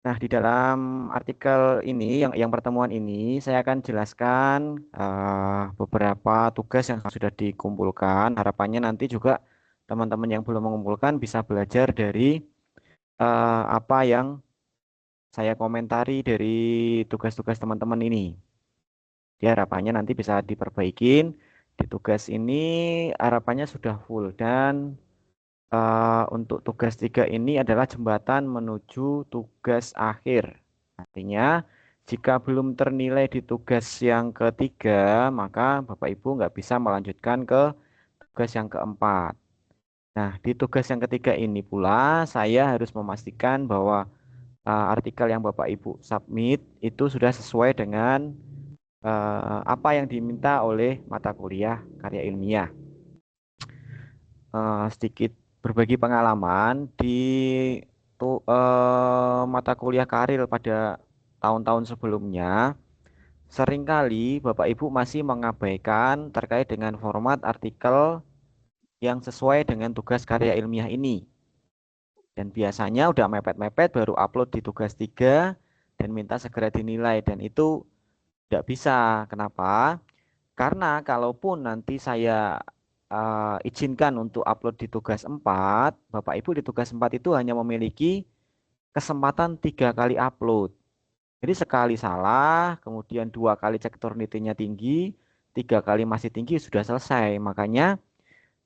Nah, di dalam artikel ini, yang pertemuan ini, saya akan jelaskan beberapa tugas yang sudah dikumpulkan. Harapannya nanti juga teman-teman yang belum mengumpulkan bisa belajar dari apa yang saya komentari dari tugas-tugas teman-teman ini. Ya, harapannya nanti bisa diperbaikin. Di tugas ini harapannya sudah full dan untuk tugas 3 ini adalah jembatan menuju tugas akhir. Artinya, jika belum ternilai di tugas yang ketiga, maka Bapak Ibu nggak bisa melanjutkan ke tugas yang keempat. Nah, di tugas yang ketiga ini pula, saya harus memastikan bahwa artikel yang Bapak Ibu submit itu sudah sesuai dengan apa yang diminta oleh mata kuliah karya ilmiah. Sedikit berbagi pengalaman di mata kuliah karir pada tahun-tahun sebelumnya, seringkali Bapak Ibu masih mengabaikan terkait dengan format artikel yang sesuai dengan tugas karya ilmiah ini. Dan biasanya udah mepet-mepet baru upload di tugas 3 dan minta segera dinilai. Dan itu tidak bisa. Kenapa? Karena kalaupun nanti saya izinkan untuk upload di tugas 4, Bapak Ibu di tugas 4 itu hanya memiliki kesempatan 3 kali upload. Jadi sekali salah, kemudian 2 kali cek Turnitin-nya tinggi, 3 kali masih tinggi, sudah selesai. Makanya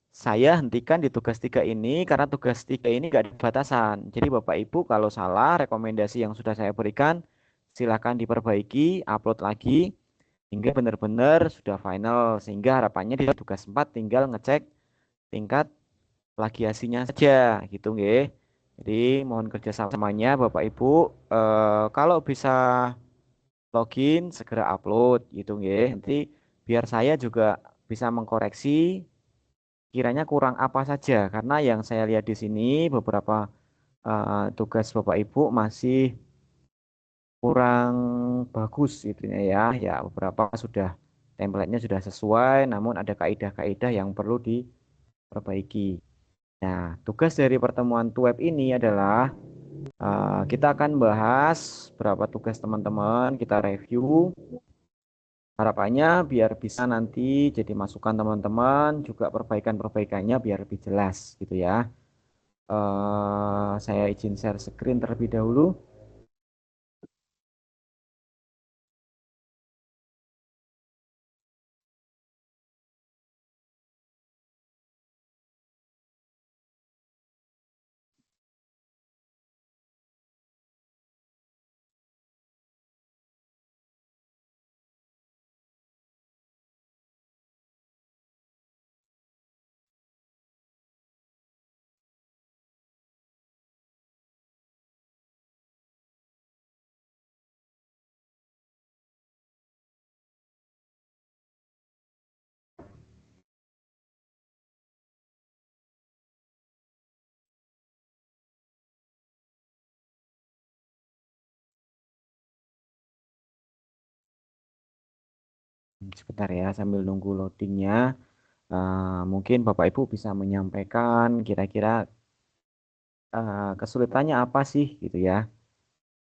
saya hentikan di tugas 3 ini karena tugas 3 ini nggak ada batasan. Jadi Bapak Ibu kalau salah rekomendasi yang sudah saya berikan silakan diperbaiki, upload lagi hingga benar-benar sudah final sehingga harapannya di tugas 4 tinggal ngecek tingkat plagiasinya saja gitu nggih. Jadi mohon kerjasamanya Bapak Ibu kalau bisa login segera upload gitu nggih. Nanti biar saya juga bisa mengkoreksi kiranya kurang apa saja karena yang saya lihat di sini beberapa tugas Bapak Ibu masih kurang bagus gitu ya. Ya beberapa sudah template-nya sudah sesuai namun ada kaidah-kaidah yang perlu diperbaiki. Nah, tugas dari pertemuan web ini adalah kita akan bahas berapa tugas teman-teman, kita review. Harapannya biar bisa nanti jadi masukan teman-teman, juga perbaikan-perbaikannya biar lebih jelas gitu ya. Saya izin share screen terlebih dahulu. Sebentar ya, sambil nunggu loadingnya. Mungkin Bapak Ibu bisa menyampaikan kira-kira kesulitannya apa sih gitu ya.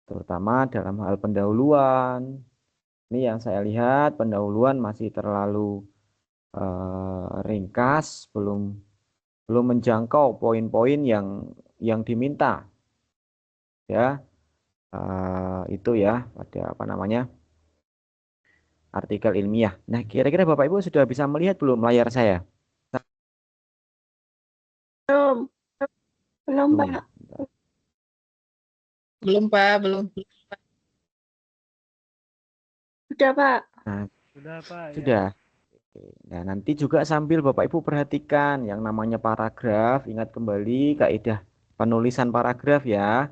Terutama dalam hal pendahuluan. Ini yang saya lihat pendahuluan masih terlalu ringkas, belum belum menjangkau poin-poin yang diminta ya. Itu ya pada apa namanya artikel ilmiah. Nah, kira-kira Bapak Ibu sudah bisa melihat belum layar saya? Belum, belum Belum ya? Pak. Belum, Pak, belum. Udah Pak. Nah, Sudah Pak ya. sudah. Oke. Nah, nanti juga sambil Bapak Ibu perhatikan yang namanya paragraf, ingat kembali kaidah penulisan paragraf ya.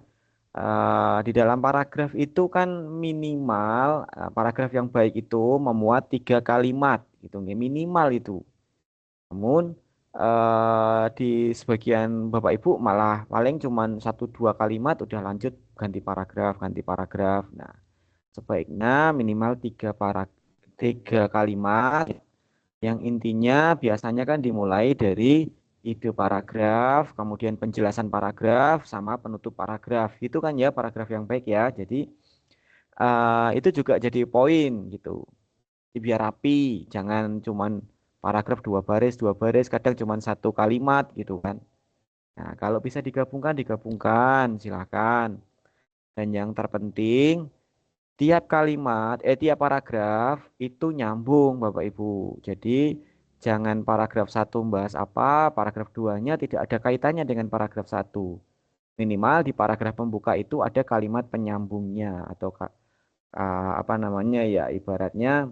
Di dalam paragraf itu kan minimal paragraf yang baik itu memuat 3 kalimat gitu, nggih, minimal itu. Namun di sebagian Bapak Ibu malah paling cuman 1 2 kalimat udah lanjut ganti paragraf, ganti paragraf. Nah, sebaiknya minimal 3 kalimat yang intinya biasanya kan dimulai dari ide paragraf, kemudian penjelasan paragraf, sama penutup paragraf. Itu kan ya paragraf yang baik ya. Jadi itu juga jadi poin gitu. Jadi biar rapi, jangan cuman paragraf dua baris, kadang cuman satu kalimat gitu kan. Nah, kalau bisa digabungkan, digabungkan, silakan. Dan yang terpenting, tiap kalimat, tiap paragraf itu nyambung, Bapak Ibu. Jadi jangan paragraf satu membahas apa, paragraf duanya tidak ada kaitannya dengan paragraf satu. Minimal di paragraf pembuka itu ada kalimat penyambungnya atau apa namanya ya, ibaratnya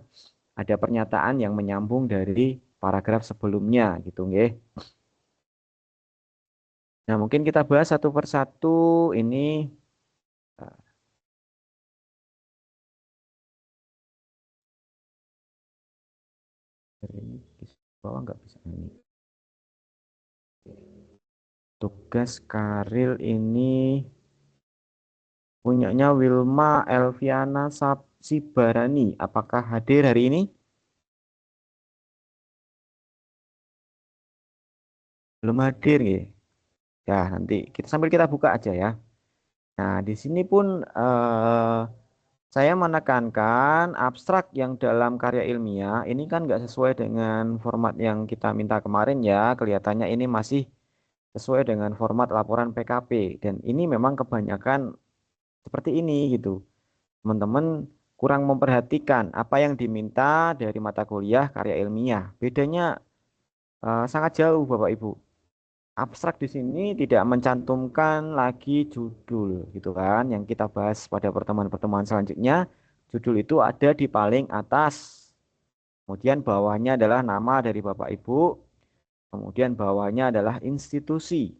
ada pernyataan yang menyambung dari paragraf sebelumnya gitu, nggih. Nah, mungkin kita bahas satu persatu ini. eh, ini di bawah nggak bisa ini. Tugas Karil ini punyanya Wilma Elviana Sibarani. Apakah hadir hari ini? Belum hadir ya. Ya, nanti kita sambil kita buka aja ya. Nah, di sini pun saya menekankan abstrak yang dalam karya ilmiah ini kan nggak sesuai dengan format yang kita minta kemarin ya. Kelihatannya ini masih sesuai dengan format laporan PKP. Dan ini memang kebanyakan seperti ini gitu. Teman-teman kurang memperhatikan apa yang diminta dari mata kuliah karya ilmiah. Bedanya sangat jauh Bapak Ibu. Abstrak di sini tidak mencantumkan lagi judul gitu kan yang kita bahas pada pertemuan-pertemuan selanjutnya. Judul itu ada di paling atas. Kemudian bawahnya adalah nama dari Bapak Ibu. Kemudian bawahnya adalah institusi.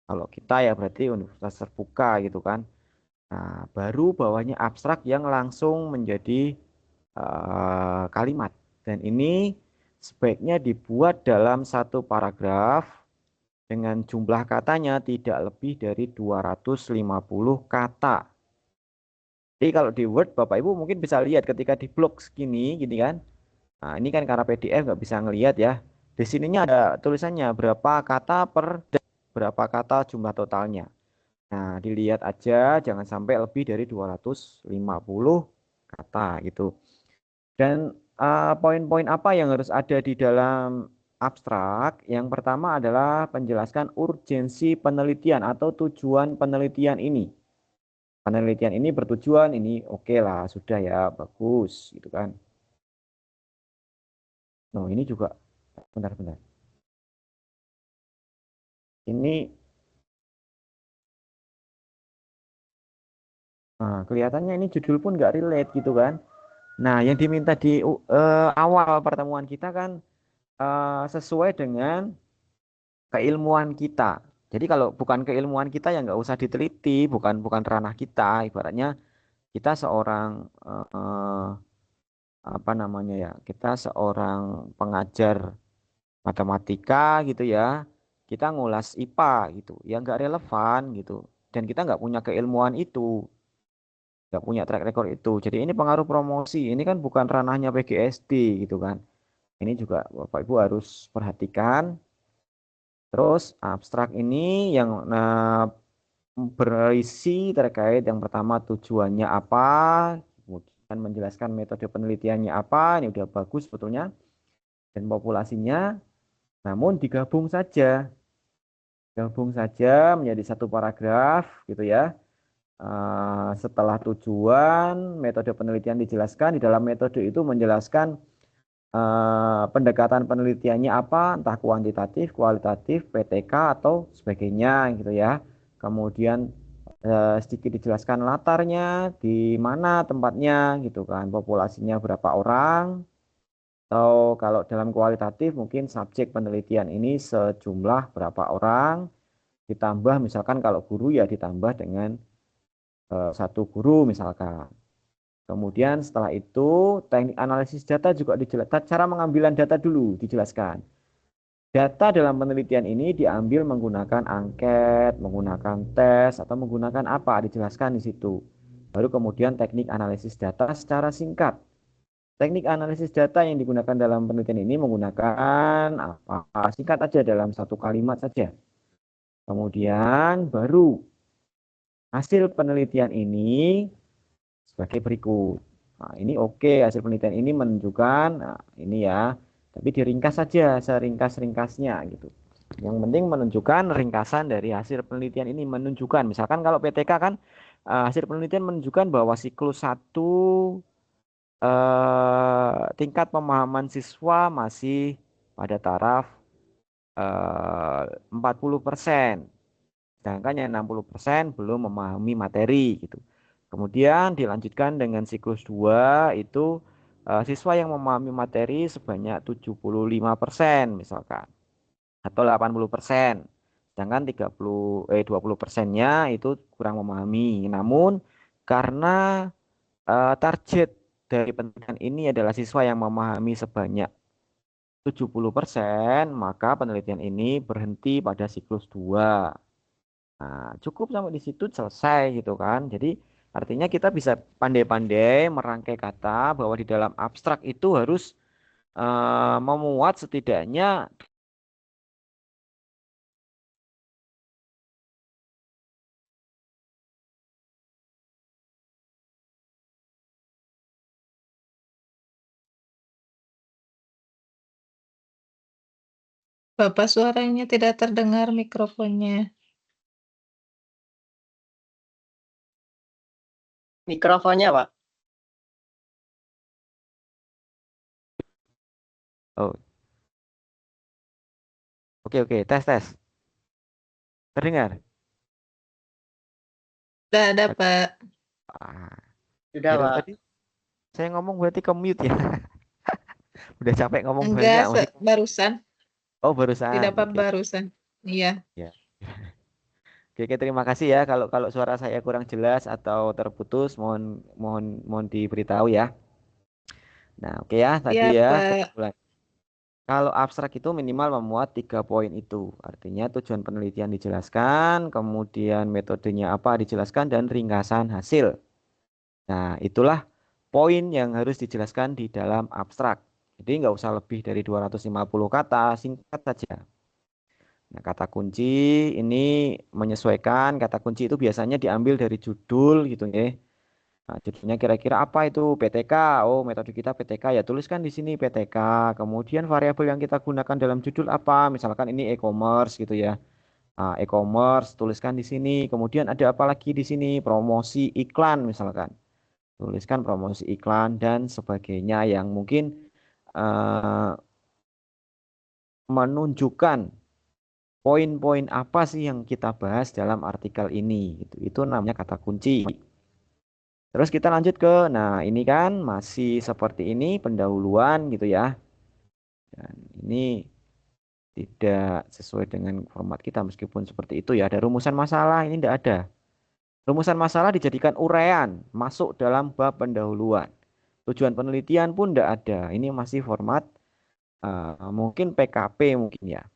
Kalau kita ya berarti universitas terbuka gitu kan. Nah, baru bawahnya abstrak yang langsung menjadi kalimat. Dan ini sebaiknya dibuat dalam satu paragraf dengan jumlah katanya tidak lebih dari 250 kata. Jadi kalau di Word, Bapak Ibu mungkin bisa lihat ketika di blok segini, gini kan. Nah, ini kan karena PDF nggak bisa ngelihat ya. Di sininya ada tulisannya berapa kata per berapa kata jumlah totalnya. Nah, dilihat aja jangan sampai lebih dari 250 kata gitu. Dan poin-poin apa yang harus ada di dalam abstrak? Yang pertama adalah penjelaskan urgensi penelitian atau tujuan penelitian ini. Penelitian ini bertujuan, ini oke lah, sudah ya, bagus gitu kan. Nah, ini juga benar-benar. Ini kelihatannya ini judul pun nggak relate gitu kan. Nah, yang diminta di awal pertemuan kita kan sesuai dengan keilmuan kita. Jadi kalau bukan keilmuan kita ya nggak usah diteliti, bukan bukan ranah kita. Ibaratnya kita seorang apa namanya ya, kita seorang pengajar matematika gitu ya, kita ngulas IPA gitu, ya nggak relevan gitu. Dan kita nggak punya keilmuan itu, nggak punya track record itu. Jadi ini pengaruh promosi, ini kan bukan ranahnya PGSD gitu kan. Ini juga Bapak Ibu harus perhatikan. Terus abstrak ini yang berisi terkait yang pertama tujuannya apa, kemudian menjelaskan metode penelitiannya apa, ini udah bagus sebetulnya, dan populasinya, namun gabung saja menjadi satu paragraf gitu ya. Setelah tujuan, metode penelitian dijelaskan, di dalam metode itu menjelaskan pendekatan penelitiannya apa, entah kuantitatif, kualitatif, PTK atau sebagainya gitu ya. Kemudian sedikit dijelaskan latarnya, di mana tempatnya gitu kan, populasinya berapa orang, atau kalau dalam kualitatif mungkin subjek penelitian ini sejumlah berapa orang, ditambah misalkan kalau guru ya ditambah dengan satu guru misalkan. Kemudian setelah itu teknik analisis data juga dijelaskan, cara pengambilan data dulu dijelaskan. Data dalam penelitian ini diambil menggunakan angket, menggunakan tes, atau menggunakan apa, dijelaskan di situ. Baru kemudian teknik analisis data secara singkat. Teknik analisis data yang digunakan dalam penelitian ini menggunakan apa? Singkat aja dalam satu kalimat saja. Kemudian baru hasil penelitian ini sebagai berikut. Nah, ini oke, hasil penelitian ini menunjukkan, nah, ini ya, tapi diringkas saja seringkas-ringkasnya gitu. Yang penting menunjukkan ringkasan dari hasil penelitian ini menunjukkan, misalkan kalau PTK kan hasil penelitian menunjukkan bahwa siklus satu tingkat pemahaman siswa masih pada taraf 40%. Sedangkan yang 60% belum memahami materi gitu. Kemudian dilanjutkan dengan siklus 2 itu siswa yang memahami materi sebanyak 75% misalkan atau 80%. Sedangkan 20%-nya itu kurang memahami. Namun karena target dari penelitian ini adalah siswa yang memahami sebanyak 70%, maka penelitian ini berhenti pada siklus 2. Nah, cukup sampai di situ selesai gitu kan. Jadi artinya kita bisa pandai-pandai merangkai kata bahwa di dalam abstrak itu harus memuat setidaknya Bapak suaranya tidak terdengar mikrofonnya. Mikrofonnya, Pak. oh oke tes tes. Terdengar? Sudah ada, Pak. Ah, Sudah, kira Pak. tadi saya ngomong berarti ke mute ya. Udah capek ngomong Enggak, banyak masih. barusan. Oh, barusan. Tidak apa Oke. barusan. Iya. Ya. Oke, terima kasih ya. Kalau kalau suara saya kurang jelas atau terputus, mohon mohon mohon diberitahu ya. Nah, oke ya, tadi Iya, ya Pak. kesimpulan. Kalau abstrak itu minimal memuat 3 poin itu. Artinya tujuan penelitian dijelaskan, kemudian metodenya apa dijelaskan, dan ringkasan hasil. Nah, itulah poin yang harus dijelaskan di dalam abstrak. Jadi nggak usah lebih dari 250 kata, singkat saja. Nah, kata kunci ini menyesuaikan, kata kunci itu biasanya diambil dari judul gitu ya. Nah, judulnya kira-kira apa itu PTK? Oh, metode kita PTK ya tuliskan di sini PTK. Kemudian variabel yang kita gunakan dalam judul apa? Misalkan ini e-commerce gitu ya. Nah, e-commerce tuliskan di sini. Kemudian ada apa lagi di sini? Promosi iklan misalkan. Tuliskan promosi iklan dan sebagainya yang mungkin eh, menunjukkan poin-poin apa sih yang kita bahas dalam artikel ini. Itu namanya kata kunci. Terus kita lanjut ke, nah ini kan masih seperti ini pendahuluan gitu ya. Dan ini tidak sesuai dengan format kita meskipun seperti itu ya. Ada rumusan masalah, ini tidak ada. Rumusan masalah dijadikan uraian masuk dalam bab pendahuluan. Tujuan penelitian pun tidak ada. Ini masih format mungkin PKP mungkin ya.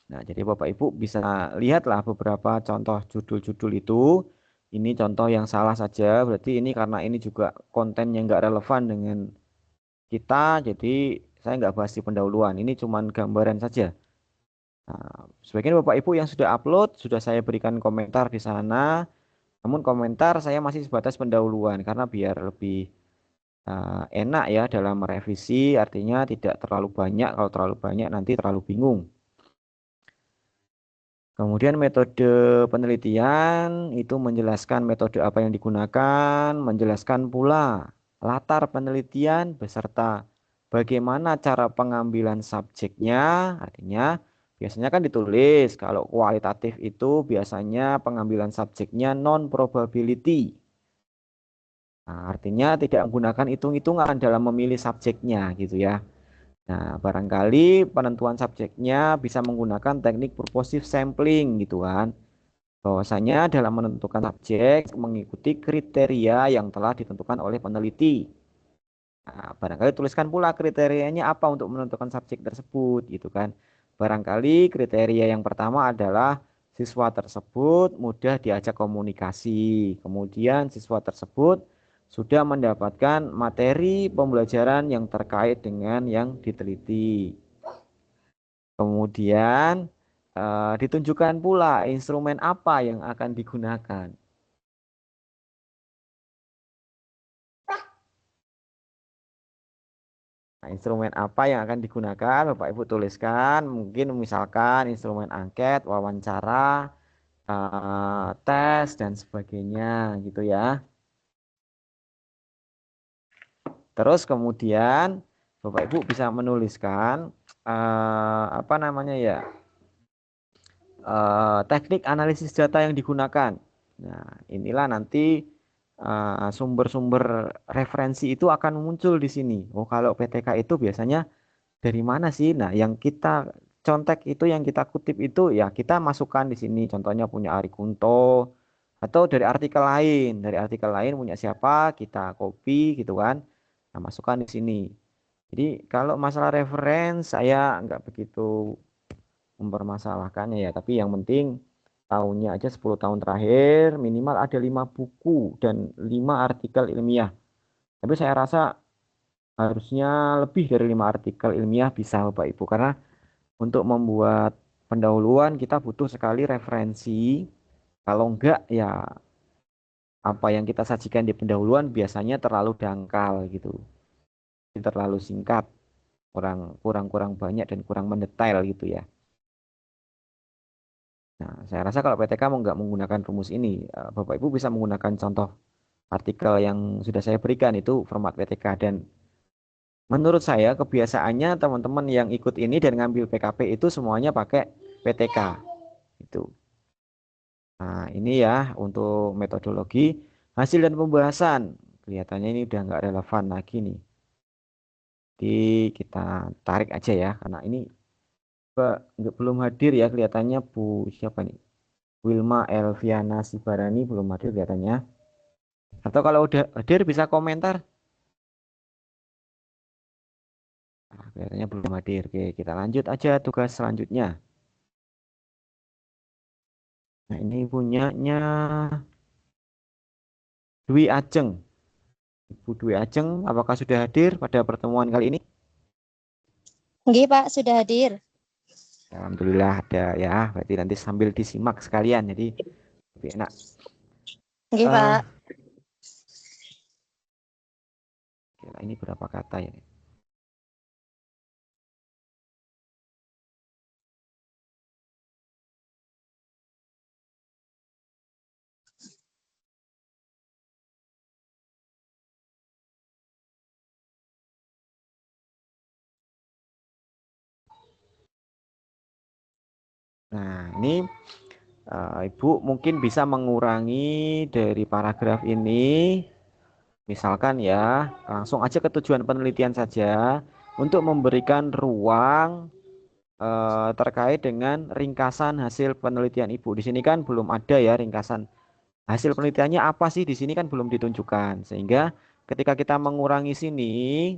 Nah, jadi Bapak Ibu bisa lihatlah beberapa contoh judul-judul itu. Ini contoh yang salah saja, berarti ini karena ini juga konten yang nggak relevan dengan kita, jadi saya nggak bahas di pendahuluan. Ini cuman gambaran saja. Nah, sebagian Bapak Ibu yang sudah upload, sudah saya berikan komentar di sana. Namun komentar saya masih sebatas pendahuluan karena biar lebih enak ya dalam merevisi, artinya tidak terlalu banyak. Kalau terlalu banyak nanti terlalu bingung. Kemudian metode penelitian itu menjelaskan metode apa yang digunakan, menjelaskan pula latar penelitian beserta bagaimana cara pengambilan subjeknya. Artinya biasanya kan ditulis kalau kualitatif itu biasanya pengambilan subjeknya non probability. Nah, artinya tidak menggunakan hitung-hitungan dalam memilih subjeknya gitu ya. Nah, barangkali penentuan subjeknya bisa menggunakan teknik purposive sampling gitu kan. Bahwasanya dalam menentukan subjek mengikuti kriteria yang telah ditentukan oleh peneliti. Nah, barangkali tuliskan pula kriterianya apa untuk menentukan subjek tersebut gitu kan. Barangkali kriteria yang pertama adalah siswa tersebut mudah diajak komunikasi. Kemudian siswa tersebut sudah mendapatkan materi pembelajaran yang terkait dengan yang diteliti. Kemudian ditunjukkan pula instrumen apa yang akan digunakan. Nah, instrumen apa yang akan digunakan, Bapak Ibu tuliskan. Mungkin misalkan instrumen angket, wawancara, tes, dan sebagainya gitu ya. Terus kemudian Bapak Ibu bisa menuliskan apa namanya ya, teknik analisis data yang digunakan. Nah, inilah nanti sumber-sumber referensi itu akan muncul di sini. Oh, kalau PTK itu biasanya dari mana sih? Nah, yang kita contek itu, yang kita kutip itu ya kita masukkan di sini. Contohnya punya Ari Kunto atau dari artikel lain. Dari artikel lain punya siapa, kita copy gitu kan. Nah, masukkan di sini. Jadi kalau masalah referensi saya nggak begitu mempermasalahkannya ya, tapi yang penting tahunnya aja 10 tahun terakhir minimal ada 5 buku dan 5 artikel ilmiah. Tapi saya rasa harusnya lebih dari 5 artikel ilmiah bisa Bapak Ibu, karena untuk membuat pendahuluan kita butuh sekali referensi. Kalau enggak ya apa yang kita sajikan di pendahuluan biasanya terlalu dangkal gitu, terlalu singkat, kurang kurang kurang banyak dan kurang mendetail gitu ya. Nah, saya rasa kalau PTK mau nggak menggunakan rumus ini, Bapak Ibu bisa menggunakan contoh artikel yang sudah saya berikan itu format PTK, dan menurut saya kebiasaannya teman-teman yang ikut ini dan ngambil PKP itu semuanya pakai PTK itu. Nah, ini ya untuk metodologi hasil dan pembahasan. Kelihatannya ini udah nggak relevan lagi nih. Jadi kita tarik aja ya, karena ini belum hadir ya kelihatannya Bu siapa nih? Wilma Elviana Sibarani belum hadir kelihatannya. Atau kalau udah hadir bisa komentar. Nah, kelihatannya belum hadir. Oke, kita lanjut aja tugas selanjutnya. Nah, ini punyanya Dwi Ajeng. Ibu Dwi Ajeng, apakah sudah hadir pada pertemuan kali ini? Nggih, Pak, sudah hadir. Alhamdulillah ada ya. Berarti nanti sambil disimak sekalian, jadi lebih enak. Nggih, Pak. Gila, ini berapa kata ya? Nah, ini Ibu mungkin bisa mengurangi dari paragraf ini. Misalkan ya, langsung aja ke tujuan penelitian saja untuk memberikan ruang terkait dengan ringkasan hasil penelitian Ibu. Di sini kan belum ada ya ringkasan hasil penelitiannya apa sih, di sini kan belum ditunjukkan. Sehingga ketika kita mengurangi sini,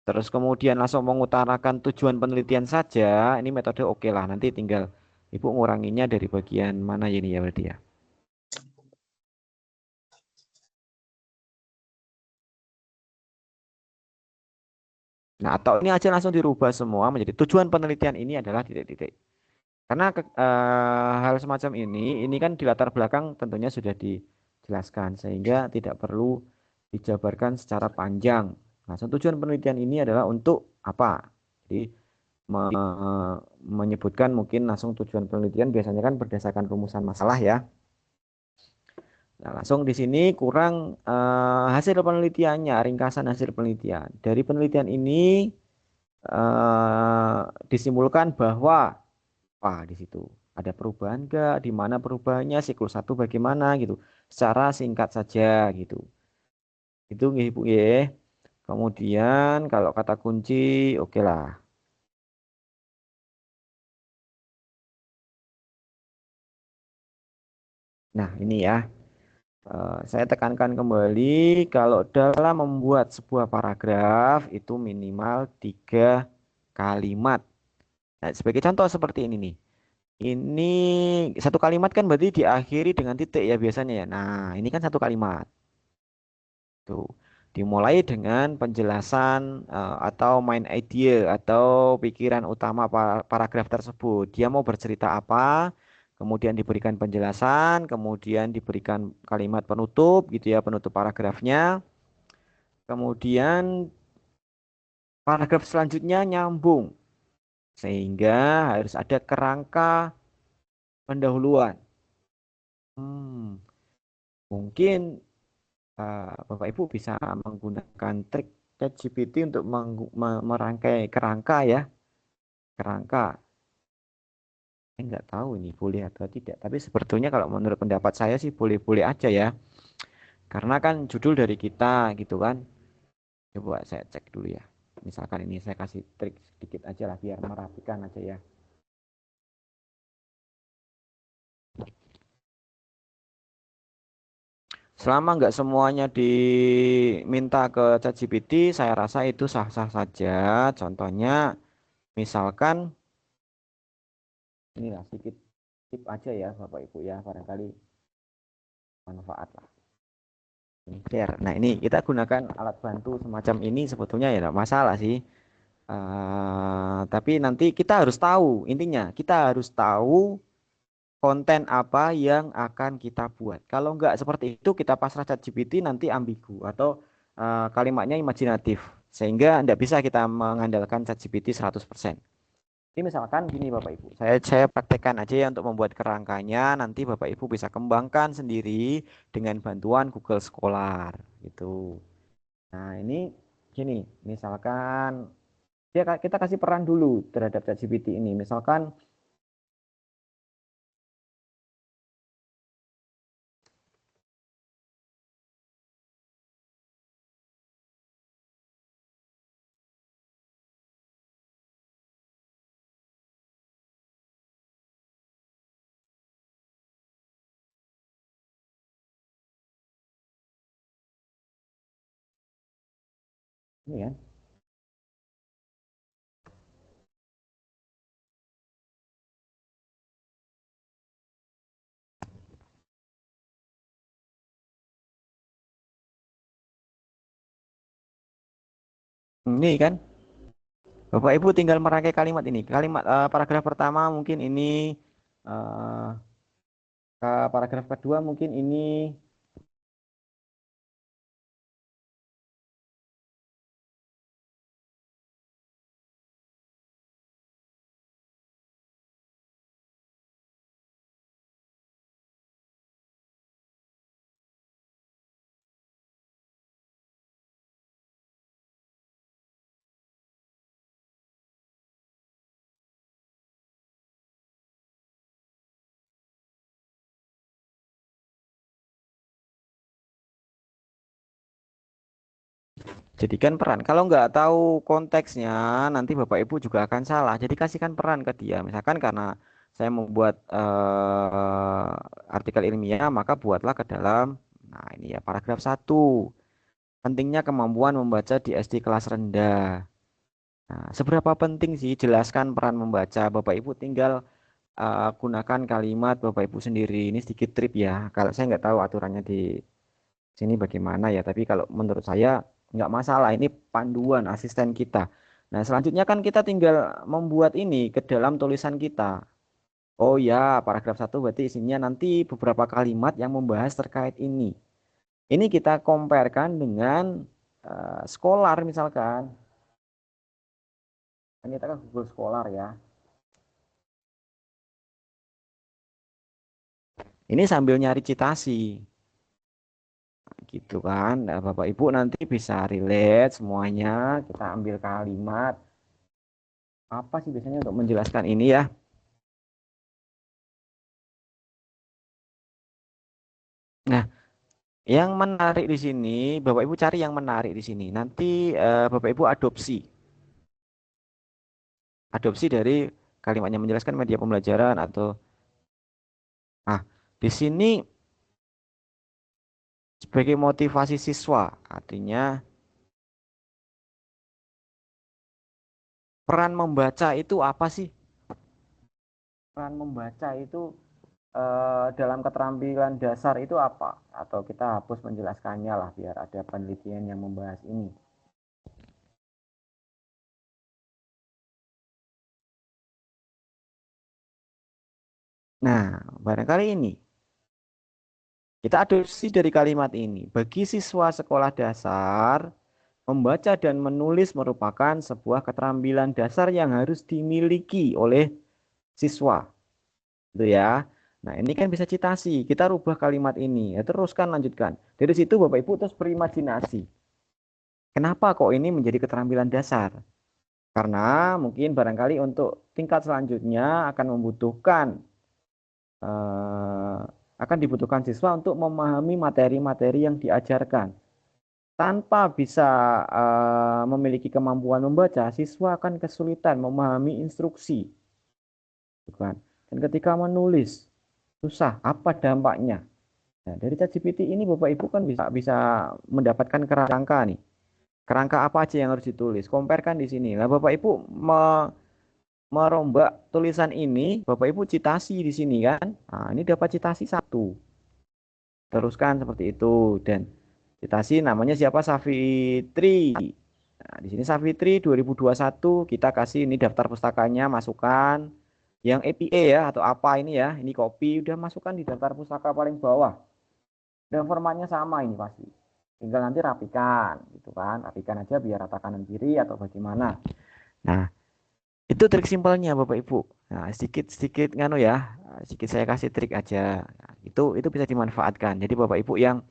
terus kemudian langsung mengutarakan tujuan penelitian saja, ini metode oke lah. Nanti tinggal Ibu nguranginya dari bagian mana ini ya berarti ya. Nah, atau ini aja langsung dirubah semua menjadi tujuan penelitian ini adalah titik-titik. Karena hal semacam ini kan di latar belakang tentunya sudah dijelaskan sehingga tidak perlu dijabarkan secara panjang. Nah, tujuan penelitian ini adalah untuk apa? Jadi menyebutkan mungkin langsung tujuan penelitian biasanya kan berdasarkan rumusan masalah ya. Nah, langsung di sini kurang hasil penelitiannya, ringkasan hasil penelitian. Dari penelitian ini disimpulkan bahwa di situ ada perubahan enggak, di mana perubahannya, siklus 1 bagaimana gitu. Secara singkat saja gitu. Itu nggih Bu nggih. Kemudian kalau kata kunci oke lah. Nah, ini ya. Saya tekankan kembali kalau dalam membuat sebuah paragraf itu minimal 3 kalimat. Nah, sebagai contoh seperti ini nih. Ini satu kalimat kan berarti diakhiri dengan titik ya biasanya ya. Nah, ini kan satu kalimat. Tuh. Dimulai dengan penjelasan atau main idea atau pikiran utama paragraf tersebut. Dia mau bercerita apa, kemudian diberikan penjelasan, kemudian diberikan kalimat penutup gitu ya, penutup paragrafnya. Kemudian paragraf selanjutnya nyambung sehingga harus ada kerangka pendahuluan. Mungkin Bapak Ibu bisa menggunakan trik ChatGPT untuk merangkai kerangka ya, kerangka. Saya nggak tahu ini boleh atau tidak, tapi sebetulnya kalau menurut pendapat saya sih boleh-boleh aja ya, karena kan judul dari kita gitu kan. Coba saya cek dulu ya. Misalkan ini saya kasih trik sedikit aja lah biar merapikan aja ya. Selama nggak semuanya diminta ke ChatGPT, saya rasa itu sah-sah saja. Contohnya, misalkan inilah sedikit tip aja ya Bapak Ibu ya, barangkali manfaat lah. Share. Nah ini kita gunakan alat bantu semacam ini sebetulnya ya tidak masalah sih. Tapi nanti kita harus tahu intinya, kita harus tahu konten apa yang akan kita buat. Kalau nggak seperti itu kita pasrah ChatGPT nanti ambigu atau kalimatnya imajinatif sehingga tidak bisa kita mengandalkan ChatGPT 100%. Ini misalkan gini Bapak Ibu, saya praktekkan aja ya untuk membuat kerangkanya, nanti Bapak Ibu bisa kembangkan sendiri dengan bantuan Google Scholar gitu. Nah ini gini, misalkan ya kita kasih peran dulu terhadap ChatGPT ini, misalkan ini ya. Ini kan Bapak Ibu tinggal merangkai kalimat ini. Kalimat paragraf pertama mungkin ini, eh, paragraf kedua mungkin ini. Jadikan peran. Kalau nggak tahu konteksnya, nanti Bapak Ibu juga akan salah. Jadi kasihkan peran ke dia. Misalkan karena saya membuat artikel ilmiah, maka buatlah ke dalam. Nah ini ya paragraf 1. Pentingnya kemampuan membaca di SD kelas rendah. Nah, seberapa penting sih jelaskan peran membaca. Bapak Ibu tinggal gunakan kalimat Bapak Ibu sendiri. Ini sedikit trip ya. Kalau saya nggak tahu aturannya di sini bagaimana ya, tapi kalau menurut saya nggak masalah, ini panduan asisten kita. Nah selanjutnya kan kita tinggal membuat ini ke dalam tulisan kita. Oh ya, paragraf 1 berarti isinya nanti beberapa kalimat yang membahas terkait ini. Ini kita comparekan dengan Scholar misalkan. Ini kita kan Google Scholar ya. Ini sambil nyari citasi. Gitu kan. Nah, Bapak Ibu nanti bisa relate semuanya. Kita ambil kalimat apa sih biasanya untuk menjelaskan ini ya. Nah, yang menarik di sini, Bapak Ibu cari yang menarik di sini. Nanti Bapak Ibu adopsi. Adopsi dari kalimatnya menjelaskan media pembelajaran atau di sini sebagai motivasi siswa. Artinya peran membaca itu apa sih? Peran membaca itu dalam keterampilan dasar itu apa? Atau kita hapus menjelaskannya lah biar ada penelitian yang membahas ini. Nah, barangkali ini kita adopsi dari kalimat ini. Bagi siswa sekolah dasar, membaca dan menulis merupakan sebuah keterampilan dasar yang harus dimiliki oleh siswa. Gitu ya. Nah, ini kan bisa citasi. Kita rubah kalimat ini. Ya, teruskan, lanjutkan. Dari situ Bapak Ibu terus berimajinasi. Kenapa kok ini menjadi keterampilan dasar? Karena mungkin barangkali untuk tingkat selanjutnya eh, akan dibutuhkan siswa untuk memahami materi-materi yang diajarkan. Tanpa bisa memiliki kemampuan membaca, siswa akan kesulitan memahami instruksi. Bukan. Dan ketika menulis, susah. Apa dampaknya? Nah, dari ChatGPT ini Bapak Ibu kan bisa mendapatkan kerangka nih. Kerangka apa aja yang harus ditulis? Comparekan di sini. Nah, Bapak Ibu merombak tulisan ini, Bapak Ibu citasi di sini kan. Nah, ini dapat citasi 1. Teruskan seperti itu dan citasi namanya siapa? Safitri. Nah, di sini Safitri 2021 kita kasih ini daftar pustakanya, masukkan yang APA ya atau apa ini ya. Ini copy udah masukkan di daftar pustaka paling bawah. Dan formatnya sama ini pasti. Tinggal nanti rapikan gitu kan. Rapikan aja biar rata kanan kiri atau bagaimana. Nah, itu trik simpelnya Bapak Ibu. Nah, sedikit nganu ya. Sedikit saya kasih trik aja. Nah, itu bisa dimanfaatkan. Jadi Bapak Ibu yang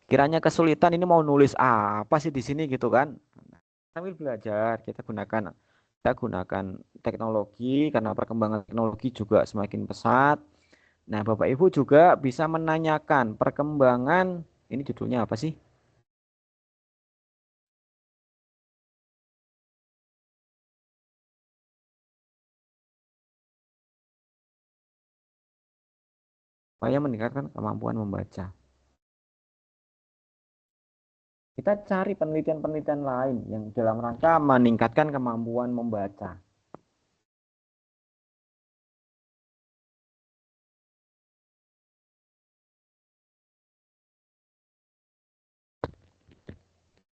kiranya kesulitan ini mau nulis apa sih di sini gitu kan. Sambil belajar kita gunakan teknologi karena perkembangan teknologi juga semakin pesat. Nah, Bapak Ibu juga bisa menanyakan perkembangan ini judulnya apa sih? Supaya meningkatkan kemampuan membaca. Kita cari penelitian-penelitian lain yang dalam rangka meningkatkan kemampuan membaca.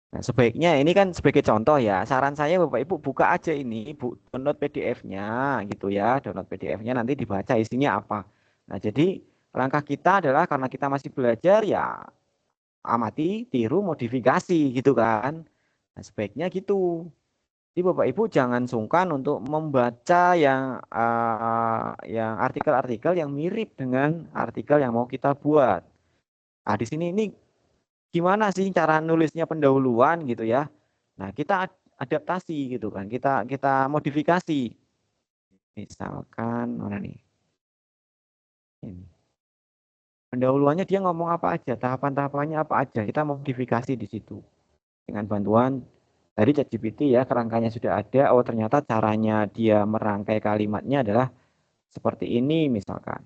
Nah, sebaiknya ini kan sebagai contoh ya, saran saya Bapak Ibu buka aja ini, download PDF-nya gitu ya, download PDF-nya nanti dibaca isinya apa. Nah, jadi langkah kita adalah karena kita masih belajar ya amati, tiru, modifikasi gitu kan. Nah, sebaiknya gitu. Jadi Bapak Ibu jangan sungkan untuk membaca yang artikel-artikel yang mirip dengan artikel yang mau kita buat. Nah, di sini ini gimana sih cara nulisnya pendahuluan gitu ya. Nah, kita adaptasi gitu kan. Kita modifikasi. Misalkan mana nih? Ini. Pendahuluannya dia ngomong apa aja, tahapan-tahapannya apa aja. Kita modifikasi di situ. Dengan bantuan dari ChatGPT ya, kerangkanya sudah ada. Oh, ternyata caranya dia merangkai kalimatnya adalah seperti ini misalkan.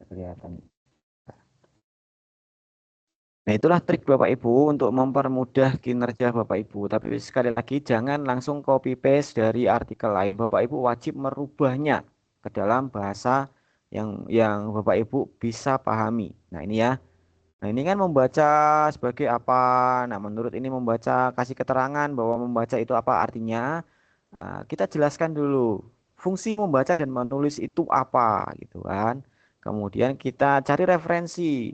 Kelihatan. Nah, itulah trik Bapak Ibu untuk mempermudah kinerja Bapak Ibu. Tapi sekali lagi jangan langsung copy paste dari artikel lain. Bapak Ibu wajib merubahnya ke dalam bahasa yang Bapak Ibu bisa pahami. Nah, ini ya. Nah, ini kan membaca sebagai apa? Nah, menurut ini membaca kasih keterangan bahwa membaca itu apa artinya. Nah, kita jelaskan dulu fungsi membaca dan menulis itu apa gitu kan. Kemudian kita cari referensi.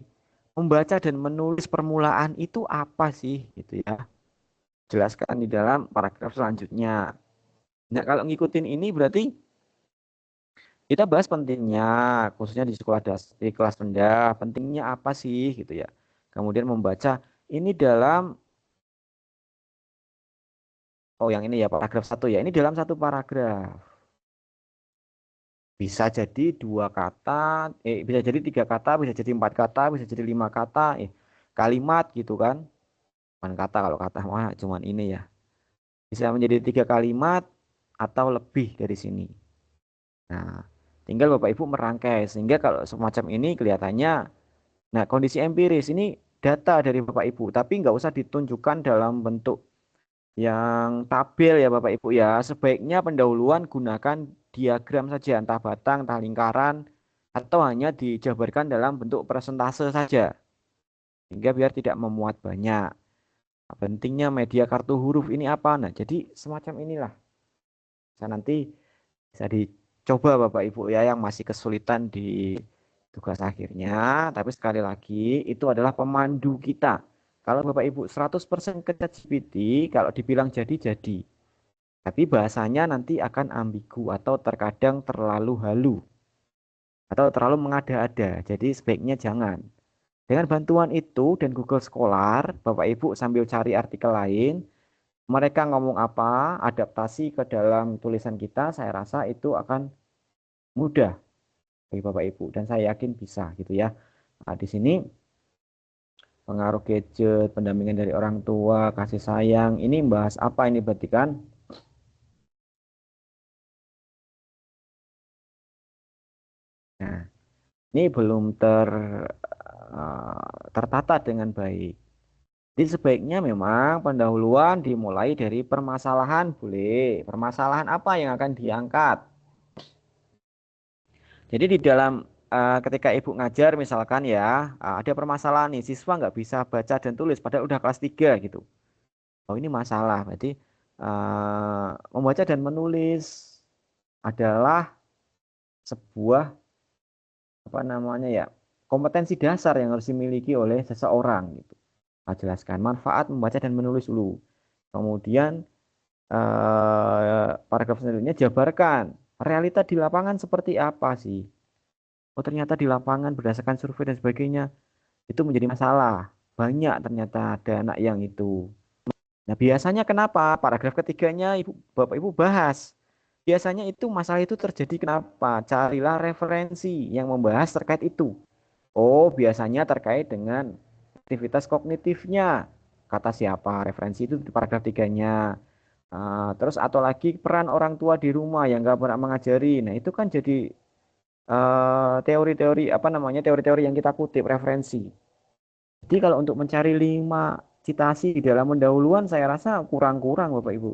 Membaca dan menulis permulaan itu apa sih gitu ya. Jelaskan di dalam paragraf selanjutnya. Nah, kalau ngikutin ini berarti kita bahas pentingnya khususnya di sekolah di kelas rendah, pentingnya apa sih gitu ya. Kemudian membaca ini dalam yang ini ya paragraf 1 ya. Ini dalam satu paragraf. Bisa jadi 2 kata, bisa jadi 3 kata, bisa jadi 4 kata, bisa jadi 5 kata, kalimat gitu kan. Bukan kata, kalau kata mah cuman ini ya. Bisa menjadi 3 kalimat atau lebih dari sini. Nah, tinggal Bapak Ibu merangkai sehingga kalau semacam ini kelihatannya, nah kondisi empiris ini data dari Bapak Ibu, tapi nggak usah ditunjukkan dalam bentuk yang tabel ya Bapak Ibu ya. Sebaiknya pendahuluan gunakan diagram saja, entah batang, entah lingkaran, atau hanya dijabarkan dalam bentuk persentase saja, sehingga biar tidak memuat banyak. Nah, pentingnya media kartu huruf ini apa? Nah, jadi semacam inilah. Nanti bisa dicoba Bapak Ibu ya yang masih kesulitan di tugas akhirnya. Tapi sekali lagi itu adalah pemandu kita. Kalau Bapak Ibu 100% ke ChatGPT, kalau dibilang jadi. Tapi bahasanya nanti akan ambigu atau terkadang terlalu halu atau terlalu mengada-ada. Jadi sebaiknya jangan. Dengan bantuan itu dan Google Scholar, Bapak Ibu sambil cari artikel lain, mereka ngomong apa, adaptasi ke dalam tulisan kita, saya rasa itu akan mudah bagi Bapak Ibu dan saya yakin bisa gitu ya. Nah, di sini pengaruh gadget, pendampingan dari orang tua, kasih sayang, ini membahas apa ini berarti kan? Nah, ini belum tertata dengan baik. Jadi sebaiknya memang pendahuluan dimulai dari permasalahan, boleh. Permasalahan apa yang akan diangkat? Jadi di dalam ketika Ibu ngajar misalkan ya, ada permasalahan nih, siswa nggak bisa baca dan tulis padahal udah kelas 3 gitu. Oh ini masalah, berarti membaca dan menulis adalah sebuah apa namanya ya, kompetensi dasar yang harus dimiliki oleh seseorang gitu. Nah, jelaskan manfaat membaca dan menulis dulu. Kemudian paragraf selanjutnya jabarkan realita di lapangan seperti apa sih? Oh ternyata di lapangan berdasarkan survei dan sebagainya itu menjadi masalah. Banyak ternyata ada anak yang itu. Nah biasanya kenapa? Paragraf ketiganya Bapak Ibu bahas. Biasanya itu masalah itu terjadi kenapa? Carilah referensi yang membahas terkait itu. Oh biasanya terkait dengan aktivitas kognitifnya. Kata siapa? Referensi itu di paragraf tiganya. Terus atau lagi peran orang tua di rumah yang nggak pernah mengajari. Nah itu kan jadi teori-teori apa namanya teori-teori yang kita kutip referensi. Jadi kalau untuk mencari 5 citasi di dalam pendahuluan saya rasa kurang-kurang Bapak Ibu.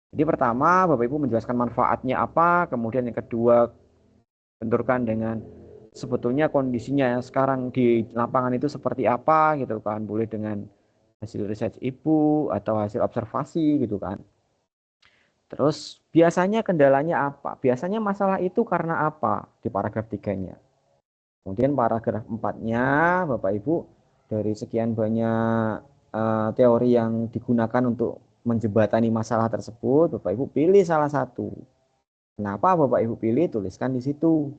Jadi pertama Bapak Ibu menjelaskan manfaatnya apa, kemudian yang kedua benturkan dengan sebetulnya kondisinya yang sekarang di lapangan itu seperti apa gitu kan. Boleh dengan hasil riset Ibu atau hasil observasi gitu kan. Terus biasanya kendalanya apa? Biasanya masalah itu karena apa di paragraf 3-nya. Kemudian paragraf 4-nya Bapak Ibu dari sekian banyak teori yang digunakan untuk menjembatani masalah tersebut, Bapak Ibu pilih salah satu. Kenapa Bapak Ibu pilih? Tuliskan di situ.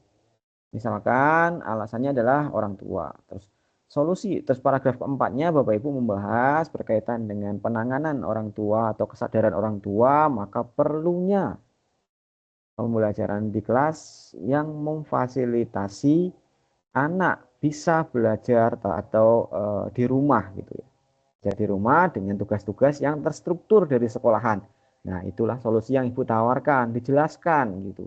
Misalkan alasannya adalah orang tua. Terus solusi, terus paragraf keempatnya Bapak Ibu membahas berkaitan dengan penanganan orang tua atau kesadaran orang tua, maka perlunya pembelajaran di kelas yang memfasilitasi anak bisa belajar atau di rumah gitu ya. Jadi rumah dengan tugas-tugas yang terstruktur dari sekolahan. Nah, itulah solusi yang Ibu tawarkan, dijelaskan gitu.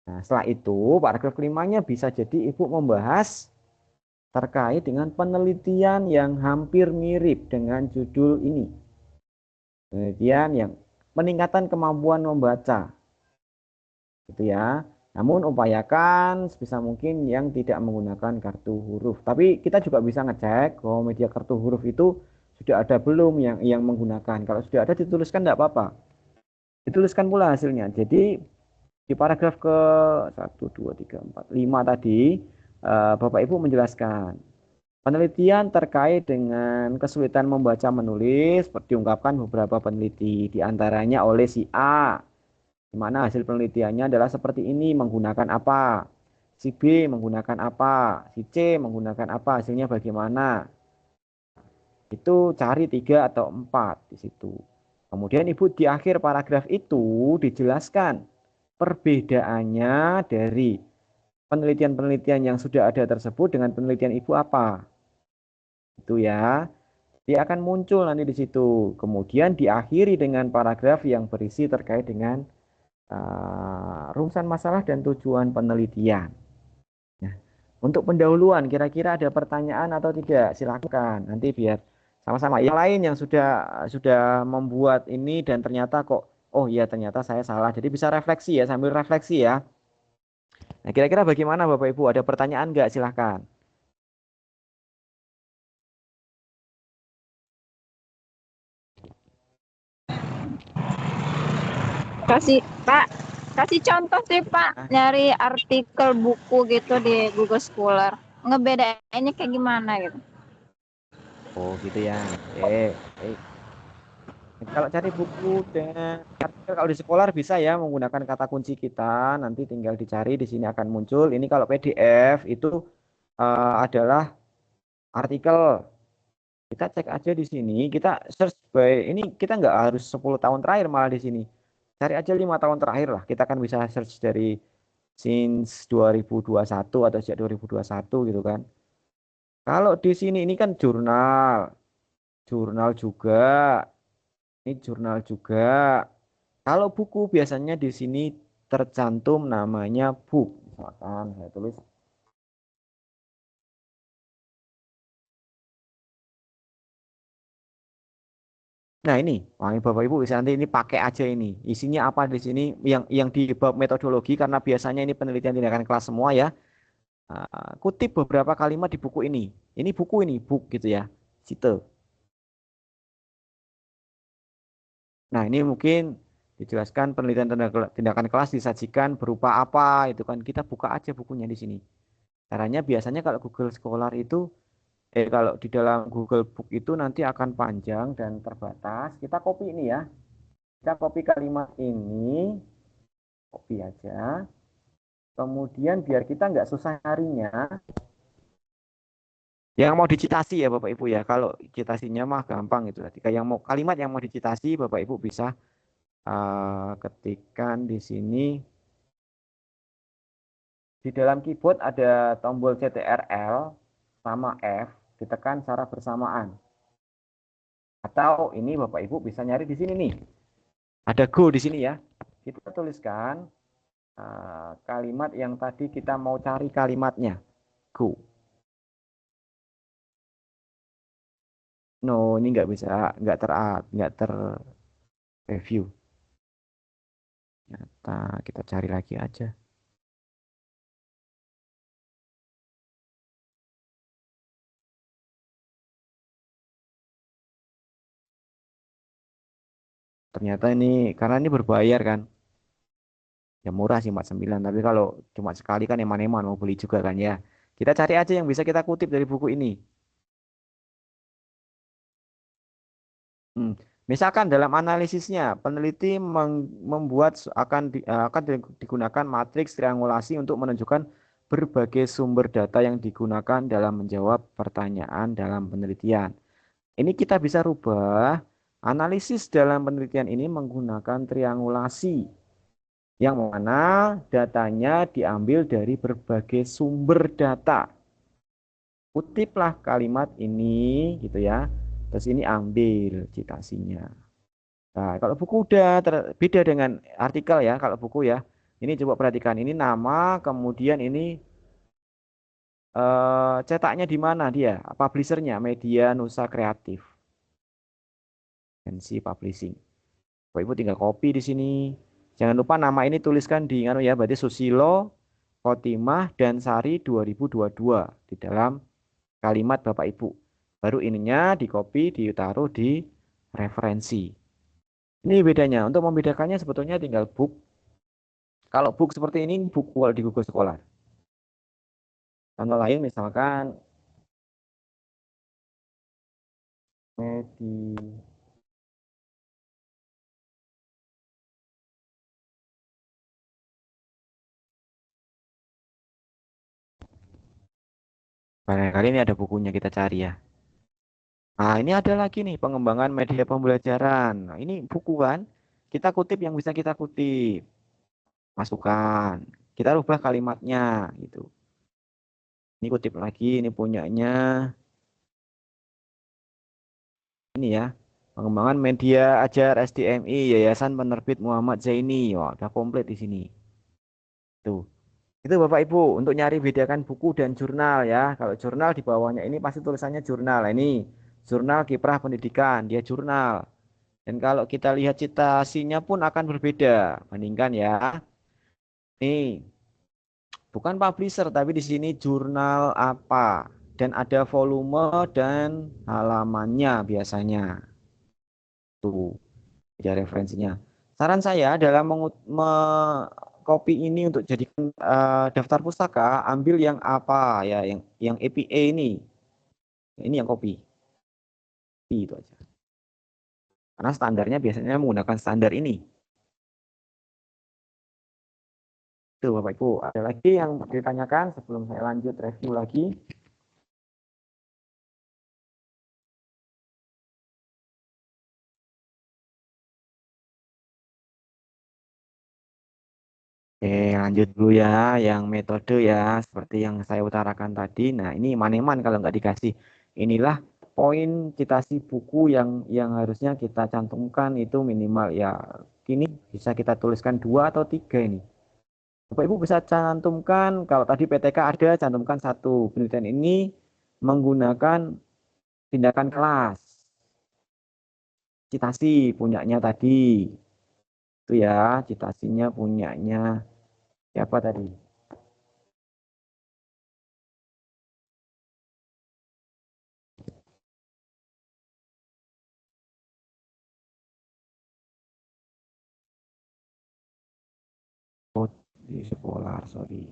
Nah, setelah itu paragraf kelimanya bisa jadi Ibu membahas terkait dengan penelitian yang hampir mirip dengan judul ini. Penelitian yang peningkatan kemampuan membaca. Gitu ya. Namun upayakan sebisa mungkin yang tidak menggunakan kartu huruf. Tapi kita juga bisa ngecek bahwa media kartu huruf itu sudah ada belum yang menggunakan. Kalau sudah ada dituliskan tidak apa-apa. Dituliskan pula hasilnya. Jadi di paragraf ke 1, 2, 3, 4, 5 tadi Bapak Ibu menjelaskan penelitian terkait dengan kesulitan membaca menulis diungkapkan beberapa peneliti diantaranya oleh si A, di mana hasil penelitiannya adalah seperti ini, menggunakan apa, si B menggunakan apa, si C menggunakan apa, hasilnya bagaimana. Itu cari 3 atau 4 di situ. Kemudian Ibu di akhir paragraf itu dijelaskan perbedaannya dari penelitian-penelitian yang sudah ada tersebut dengan penelitian Ibu apa. Itu ya. Dia akan muncul nanti di situ. Kemudian diakhiri dengan paragraf yang berisi terkait dengan rumusan masalah dan tujuan penelitian. Nah, Untuk pendahuluan, kira-kira ada pertanyaan atau tidak? Silakan. Nanti biar sama-sama. Yang lain yang sudah membuat ini dan ternyata kok, oh iya ternyata saya salah. Jadi bisa refleksi ya, sambil refleksi ya. Nah, kira-kira bagaimana Bapak Ibu? Ada pertanyaan nggak? Silakan. Kasih contoh sih Pak, Nah, nyari artikel buku gitu di Google Scholar. Ngebedainnya kayak gimana gitu. oh gitu ya. Oke. Baik. Kalau cari buku dan artikel kalau di sekolah bisa ya menggunakan kata kunci kita. Nanti tinggal dicari di sini akan muncul. Ini kalau PDF itu adalah artikel. Kita cek aja di sini. Kita search by ini kita nggak harus 10 tahun terakhir malah di sini. Cari aja 5 tahun terakhir lah. Kita kan bisa search dari since 2021 atau sejak 2021 gitu kan. Kalau di sini ini kan jurnal, jurnal juga. Ini jurnal juga. Kalau buku biasanya di sini tercantum namanya book. Misalkan saya tulis. Nah ini, wah, ini Bapak Ibu bisa nanti ini pakai aja ini. Isinya apa di sini? Yang di bab metodologi karena biasanya ini penelitian tindakan kelas semua ya. Kutip beberapa kalimat di buku ini. Ini buku ini, book gitu ya. Cite. Nah, ini mungkin dijelaskan penelitian tindakan kelas disajikan berupa apa itu kan kita buka aja bukunya di sini. Caranya biasanya kalau Google Scholar itu kalau di dalam Google Book itu nanti akan panjang dan terbatas. Kita copy ini ya. Kita copy kalimat ini, copy aja. Kemudian biar kita nggak susah nyarinya. Yang mau dicitasi ya Bapak Ibu ya. Kalau citasinya mah gampang itu. Ketika yang mau kalimat yang mau dicitasi Bapak Ibu bisa ketikkan di sini. Di dalam keyboard ada tombol CTRL sama F, ditekan secara bersamaan. Atau ini Bapak Ibu bisa nyari di sini nih. Ada go di sini ya. Kita tuliskan kalimat yang tadi kita mau cari kalimatnya. Go. No, ini nggak bisa, nggak ter review. Nyata, kita cari lagi aja. Ternyata ini karena ini berbayar kan. Ya murah sih 49, tapi kalau cuma sekali kan eman-eman mau beli juga kan ya. Kita cari aja yang bisa kita kutip dari buku ini. Hmm. Misalkan dalam analisisnya, peneliti membuat akan digunakan matriks triangulasi untuk menunjukkan berbagai sumber data yang digunakan dalam menjawab pertanyaan dalam penelitian. Ini kita bisa rubah. Analisis dalam penelitian ini menggunakan triangulasi yang mana datanya diambil dari berbagai sumber data. Kutiplah kalimat ini gitu ya. Terus ini ambil citasinya. Nah, kalau buku udah beda dengan artikel ya, kalau buku ya. Ini coba perhatikan, ini nama, kemudian ini cetaknya di mana dia, publishernya, Media Nusa Kreatif, NC Publishing. Bapak Ibu tinggal copy di sini. Jangan lupa nama ini tuliskan di ya, berarti Susilo, Khotimah, dan Sari 2022 di dalam kalimat Bapak Ibu. Baru ininya di copy, ditaruh di referensi. Ini bedanya. Untuk membedakannya sebetulnya tinggal book. Kalau book seperti ini, book di Google Scholar. Contoh lain misalkan media. Barangkali ini ada bukunya kita cari ya. Nah, ini ada lagi nih pengembangan media pembelajaran. Nah, ini buku kan. Kita kutip yang bisa kita kutip. Masukkan. Kita rubah kalimatnya gitu. Ini kutip lagi, ini punyanya. Ini ya. Pengembangan media ajar SDMI Yayasan Penerbit Muhammad Zaini. Wah, udah komplit di sini. Tuh. Itu Bapak Ibu untuk nyari bedakan buku dan jurnal ya. Kalau jurnal di bawahnya ini pasti tulisannya jurnal. Nah, ini jurnal kiprah pendidikan, dia jurnal. Dan kalau kita lihat citasinya pun akan berbeda. Bandingkan ya. Nih, bukan publisher tapi di sini jurnal apa dan ada volume dan halamannya biasanya. Tuh, ada referensinya. Saran saya dalam copy ini untuk jadikan daftar pustaka, ambil yang apa ya, yang APA ini. Ini yang copy. Itu aja. Karena standarnya biasanya menggunakan standar ini. Tuh Bapak Ibu, ada lagi yang ditanyakan sebelum saya lanjut review lagi. Oke, lanjut dulu ya, yang metode ya, seperti yang saya utarakan tadi. Nah, ini maneman kalau nggak dikasih. Inilah poin citasi buku yang harusnya kita cantumkan itu minimal ya. Kini bisa kita tuliskan 2 atau 3 ini. Bapak Ibu bisa cantumkan, kalau tadi PTK ada, cantumkan 1. Penelitian ini menggunakan tindakan kelas. Citasi punyanya tadi. Itu ya, citasinya punyanya siapa tadi? Oh, di sekolah, sorry.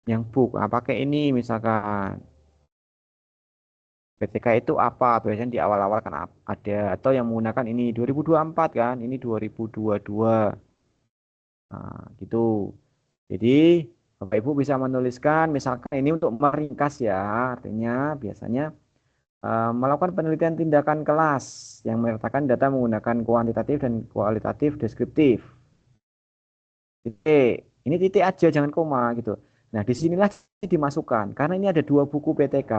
Yang book, nah, pakai ini misalkan PTK itu apa? Biasanya di awal-awal kan ada, atau yang menggunakan ini 2024 kan, ini 2022. Nah, gitu. Jadi Bapak Ibu bisa menuliskan misalkan ini untuk meringkas ya, artinya biasanya melakukan penelitian tindakan kelas yang menyertakan data menggunakan kuantitatif dan kualitatif deskriptif. Titik. Ini titik aja, jangan koma gitu. Nah, disinilah dimasukkan. Karena ini ada 2 buku PTK,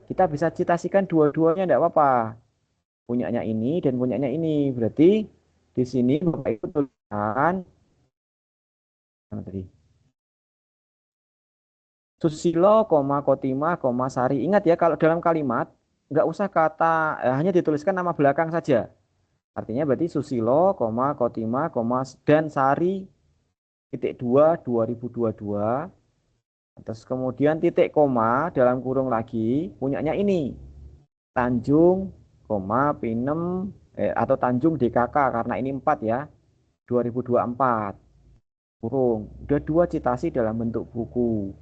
kita bisa citasikan dua-duanya enggak apa-apa. Punyanya ini dan punyanya ini. Berarti di sini Bapak Ibu tuliskan mana tadi? Susilo, Kotima, Sari. Ingat ya, kalau dalam kalimat nggak usah kata hanya dituliskan nama belakang saja. Artinya berarti Susilo, Kotima, dan Sari titik 2 2022. Terus kemudian titik koma dalam kurung lagi punyanya ini Tanjung, Pinem atau Tanjung DKK karena ini 4 ya 2024 kurung. Udah 2 citasi dalam bentuk buku.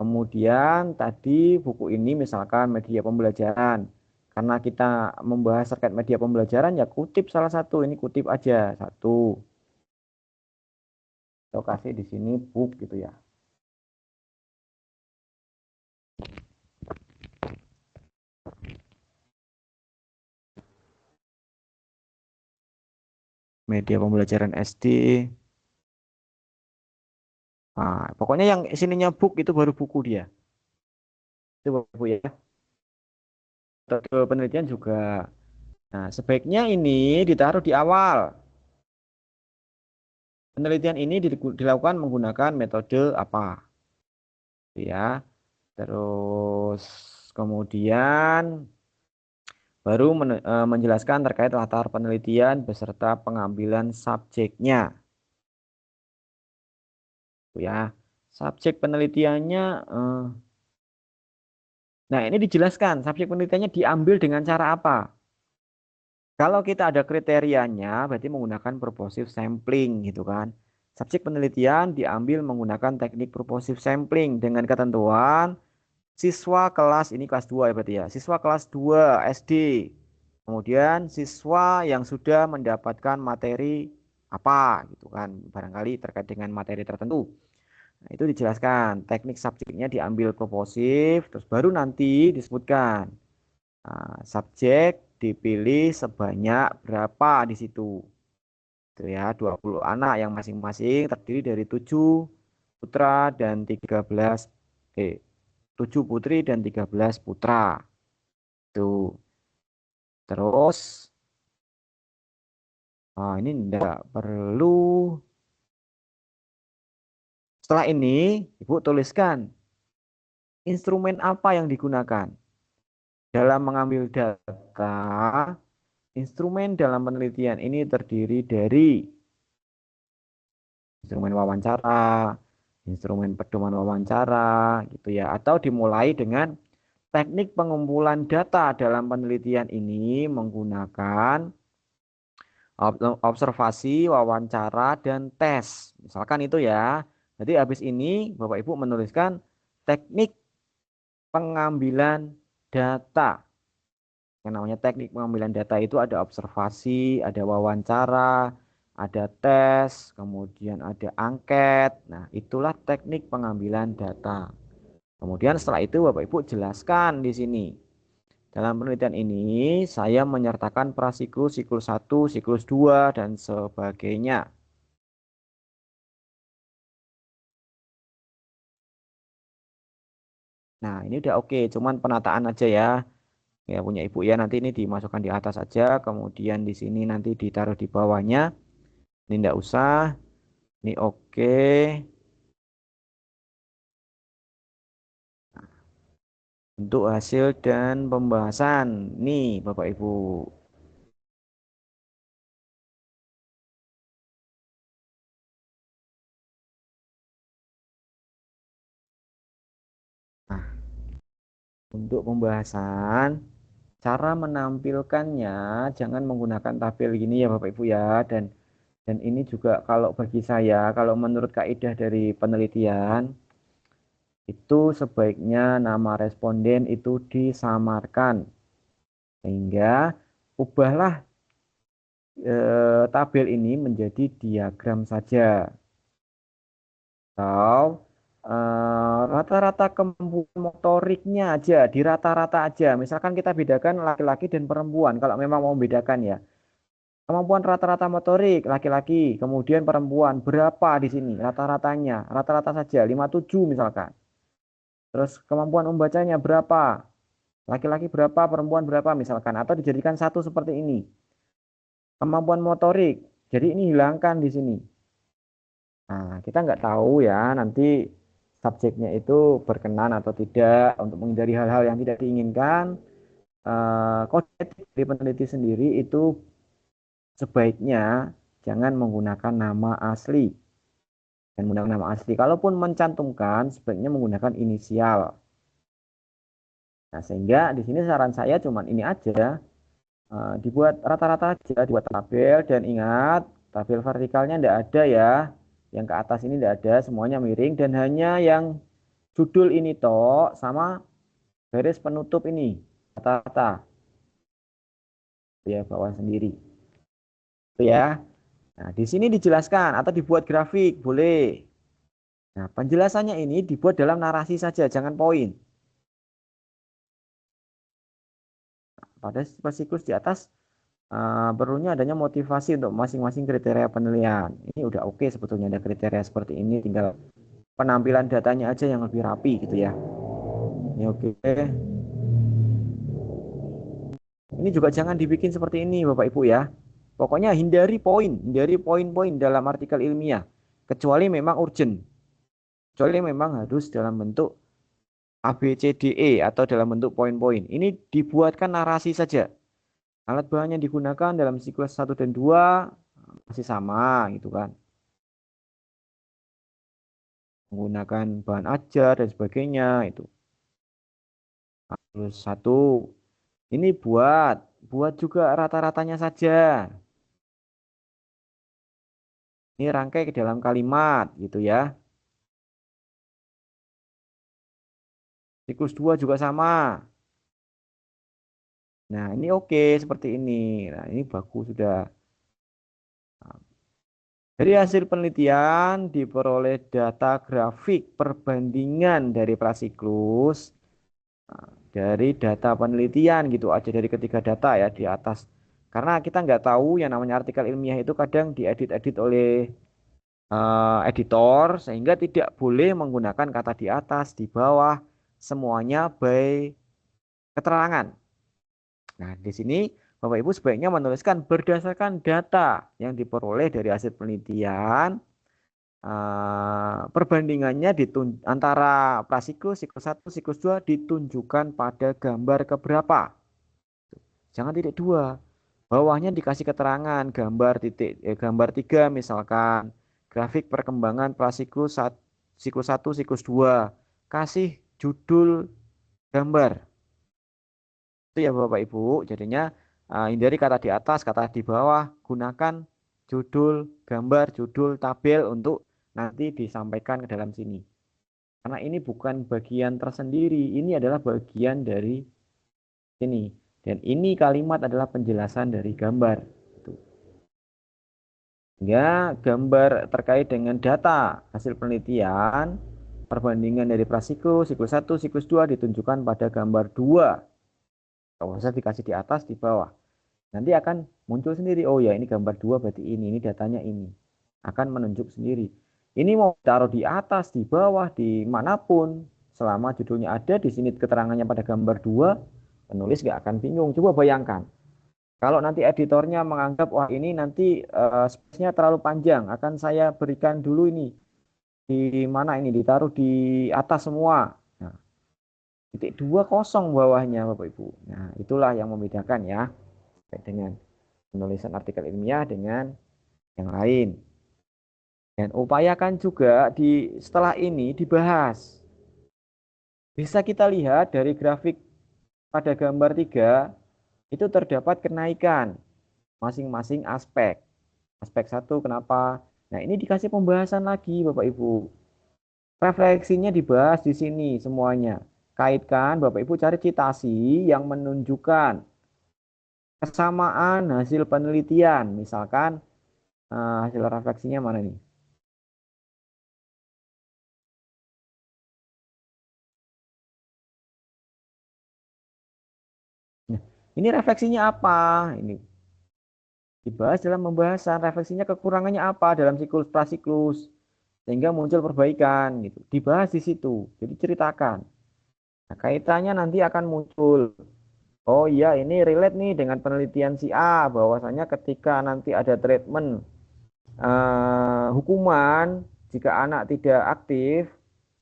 Kemudian tadi buku ini misalkan media pembelajaran. Karena kita membahas terkait media pembelajaran ya kutip salah satu. Ini kutip aja satu. Kita kasih di sini book gitu ya. Media pembelajaran SD. Nah, pokoknya yang sininya book itu baru buku dia. Itu Bapak ya. Metode penelitian juga. Nah, sebaiknya ini ditaruh di awal. Penelitian ini dilakukan menggunakan metode apa? Ya. Terus kemudian baru menjelaskan terkait latar penelitian beserta pengambilan subjeknya. Ya. Subjek penelitiannya nah, ini dijelaskan subjek penelitiannya diambil dengan cara apa? Kalau kita ada kriterianya, berarti menggunakan purposive sampling gitu kan. Subjek penelitian diambil menggunakan teknik purposive sampling dengan ketentuan siswa kelas, ini kelas 2 ya berarti ya. Siswa kelas 2 SD. Kemudian siswa yang sudah mendapatkan materi apa gitu kan. Barangkali terkait dengan materi tertentu. Nah, itu dijelaskan. Teknik subjeknya diambil purposive, terus baru nanti disebutkan subjek dipilih sebanyak berapa di situ. Itu ya, 20 anak yang masing-masing terdiri dari 7 putra dan 7 putri dan 13 putra. Itu. Terus ini enggak perlu. Setelah ini, Ibu tuliskan instrumen apa yang digunakan dalam mengambil data. Instrumen dalam penelitian ini terdiri dari instrumen wawancara, instrumen pedoman wawancara, gitu ya. Atau dimulai dengan teknik pengumpulan data dalam penelitian ini menggunakan observasi, wawancara, dan tes. Misalkan itu ya. Jadi habis ini Bapak Ibu menuliskan teknik pengambilan data. Yang namanya teknik pengambilan data itu ada observasi, ada wawancara, ada tes, kemudian ada angket. Nah, itulah teknik pengambilan data. Kemudian setelah itu Bapak Ibu jelaskan di sini. Dalam penelitian ini saya menyertakan prasiklus, siklus 1, siklus 2, dan sebagainya. Nah, ini udah oke, cuman penataan aja ya. Ya punya Ibu ya, nanti ini dimasukkan di atas saja, kemudian di sini nanti ditaruh di bawahnya. Ini enggak usah. Ini oke. Untuk hasil dan pembahasan. Nih Bapak Ibu. Nah, untuk pembahasan, cara menampilkannya jangan menggunakan tabel gini ya Bapak Ibu ya. Dan ini juga kalau bagi saya, kalau menurut kaidah dari penelitian, itu sebaiknya nama responden itu disamarkan. Sehingga ubahlah tabel ini menjadi diagram saja. Atau rata-rata kemampuan motoriknya aja, di rata-rata aja. Misalkan kita bedakan laki-laki dan perempuan, kalau memang mau membedakan ya. Kemampuan rata-rata motorik laki-laki, kemudian perempuan berapa di sini rata-ratanya, rata-rata saja 57 misalkan. Terus kemampuan membacanya berapa? Laki-laki berapa, perempuan berapa misalkan, atau dijadikan satu seperti ini. Kemampuan motorik. Jadi ini hilangkan di sini. Nah, kita nggak tahu ya nanti subjeknya itu berkenan atau tidak. Untuk menghindari hal-hal yang tidak diinginkan, kode etik dari peneliti sendiri itu sebaiknya jangan menggunakan nama asli. Dan menggunakan nama asli. Kalaupun mencantumkan, sebaiknya menggunakan inisial. Nah, sehingga di sini saran saya cuman ini aja. Dibuat rata-rata aja, dibuat tabel. Dan ingat, tabel vertikalnya tidak ada ya. Yang ke atas ini tidak ada, semuanya miring. Dan hanya yang judul ini toh sama garis penutup ini. Rata-rata. Ya, bawah sendiri. Itu ya. Nah, di sini dijelaskan atau dibuat grafik, boleh. Nah, penjelasannya ini dibuat dalam narasi saja, jangan poin. Pada siklus di atas perlunya adanya motivasi untuk masing-masing kriteria penilaian. Ini udah oke sebetulnya ada kriteria seperti ini, tinggal penampilan datanya aja yang lebih rapi gitu ya. Ini oke. Ini juga jangan dibikin seperti ini Bapak Ibu ya. Pokoknya hindari poin-poin dalam artikel ilmiah. Kecuali memang urgent. Kecuali memang harus dalam bentuk A, B, C, D, E atau dalam bentuk poin-poin. Ini dibuatkan narasi saja. Alat bahan yang digunakan dalam siklus 1 dan 2 masih sama gitu kan. Menggunakan bahan ajar dan sebagainya itu. Terus 1 ini buat juga rata-ratanya saja. Ini rangkai ke dalam kalimat gitu ya. Siklus 2 juga sama. Nah, ini oke seperti ini. Nah, ini bagus sudah. Dari hasil penelitian diperoleh data grafik perbandingan dari prasiklus. dari data penelitian gitu aja, dari ketiga data ya di atas. Karena kita nggak tahu yang namanya artikel ilmiah itu kadang diedit-edit oleh editor, sehingga tidak boleh menggunakan kata di atas, di bawah, semuanya by keterangan. Nah, di sini Bapak Ibu sebaiknya menuliskan berdasarkan data yang diperoleh dari hasil penelitian, perbandingannya antara prasiklus, siklus 1, siklus 2 ditunjukkan pada gambar keberapa. Jangan titik 2. Bawahnya dikasih keterangan gambar 3 misalkan grafik perkembangan prasiklus siklus 1, siklus 2. Kasih judul gambar. Itu ya Bapak Ibu. Jadinya hindari kata di atas, kata di bawah, gunakan judul gambar, judul tabel untuk nanti disampaikan ke dalam sini. Karena ini bukan bagian tersendiri, ini adalah bagian dari sini. Dan ini kalimat adalah penjelasan dari gambar. Ya, gambar terkait dengan data hasil penelitian, perbandingan dari prasiklus, siklus 1, siklus 2 ditunjukkan pada gambar 2. Kalau saya dikasih di atas, di bawah. Nanti akan muncul sendiri, oh ya ini gambar 2 berarti ini datanya ini. Akan menunjuk sendiri. Ini mau taruh di atas, di bawah, di manapun, selama judulnya ada, di sini keterangannya pada gambar 2, penulis nggak akan bingung. Coba bayangkan. Kalau nanti editornya menganggap, wah ini nanti space-nya terlalu panjang, akan saya berikan dulu ini. Di mana ini, ditaruh di atas semua. Nah, titik 2 kosong bawahnya Bapak Ibu. Nah, itulah yang membedakan ya, dengan penulisan artikel ilmiah dengan yang lain. Dan upayakan juga setelah ini dibahas. Bisa kita lihat dari grafik pada gambar 3, itu terdapat kenaikan masing-masing aspek. Aspek 1 kenapa? Nah, ini dikasih pembahasan lagi Bapak Ibu. Refleksinya dibahas di sini semuanya. Kaitkan Bapak Ibu, cari citasi yang menunjukkan kesamaan hasil penelitian. Misalkan hasil refleksinya mana nih? Nah, ini refleksinya apa? Ini dibahas dalam pembahasan refleksinya, kekurangannya apa dalam siklus prasiklus sehingga muncul perbaikan gitu. Dibahas di situ. Jadi ceritakan. Nah, kaitannya nanti akan muncul. Oh iya, ini relate nih dengan penelitian si A, bahwasanya ketika nanti ada treatment hukuman jika anak tidak aktif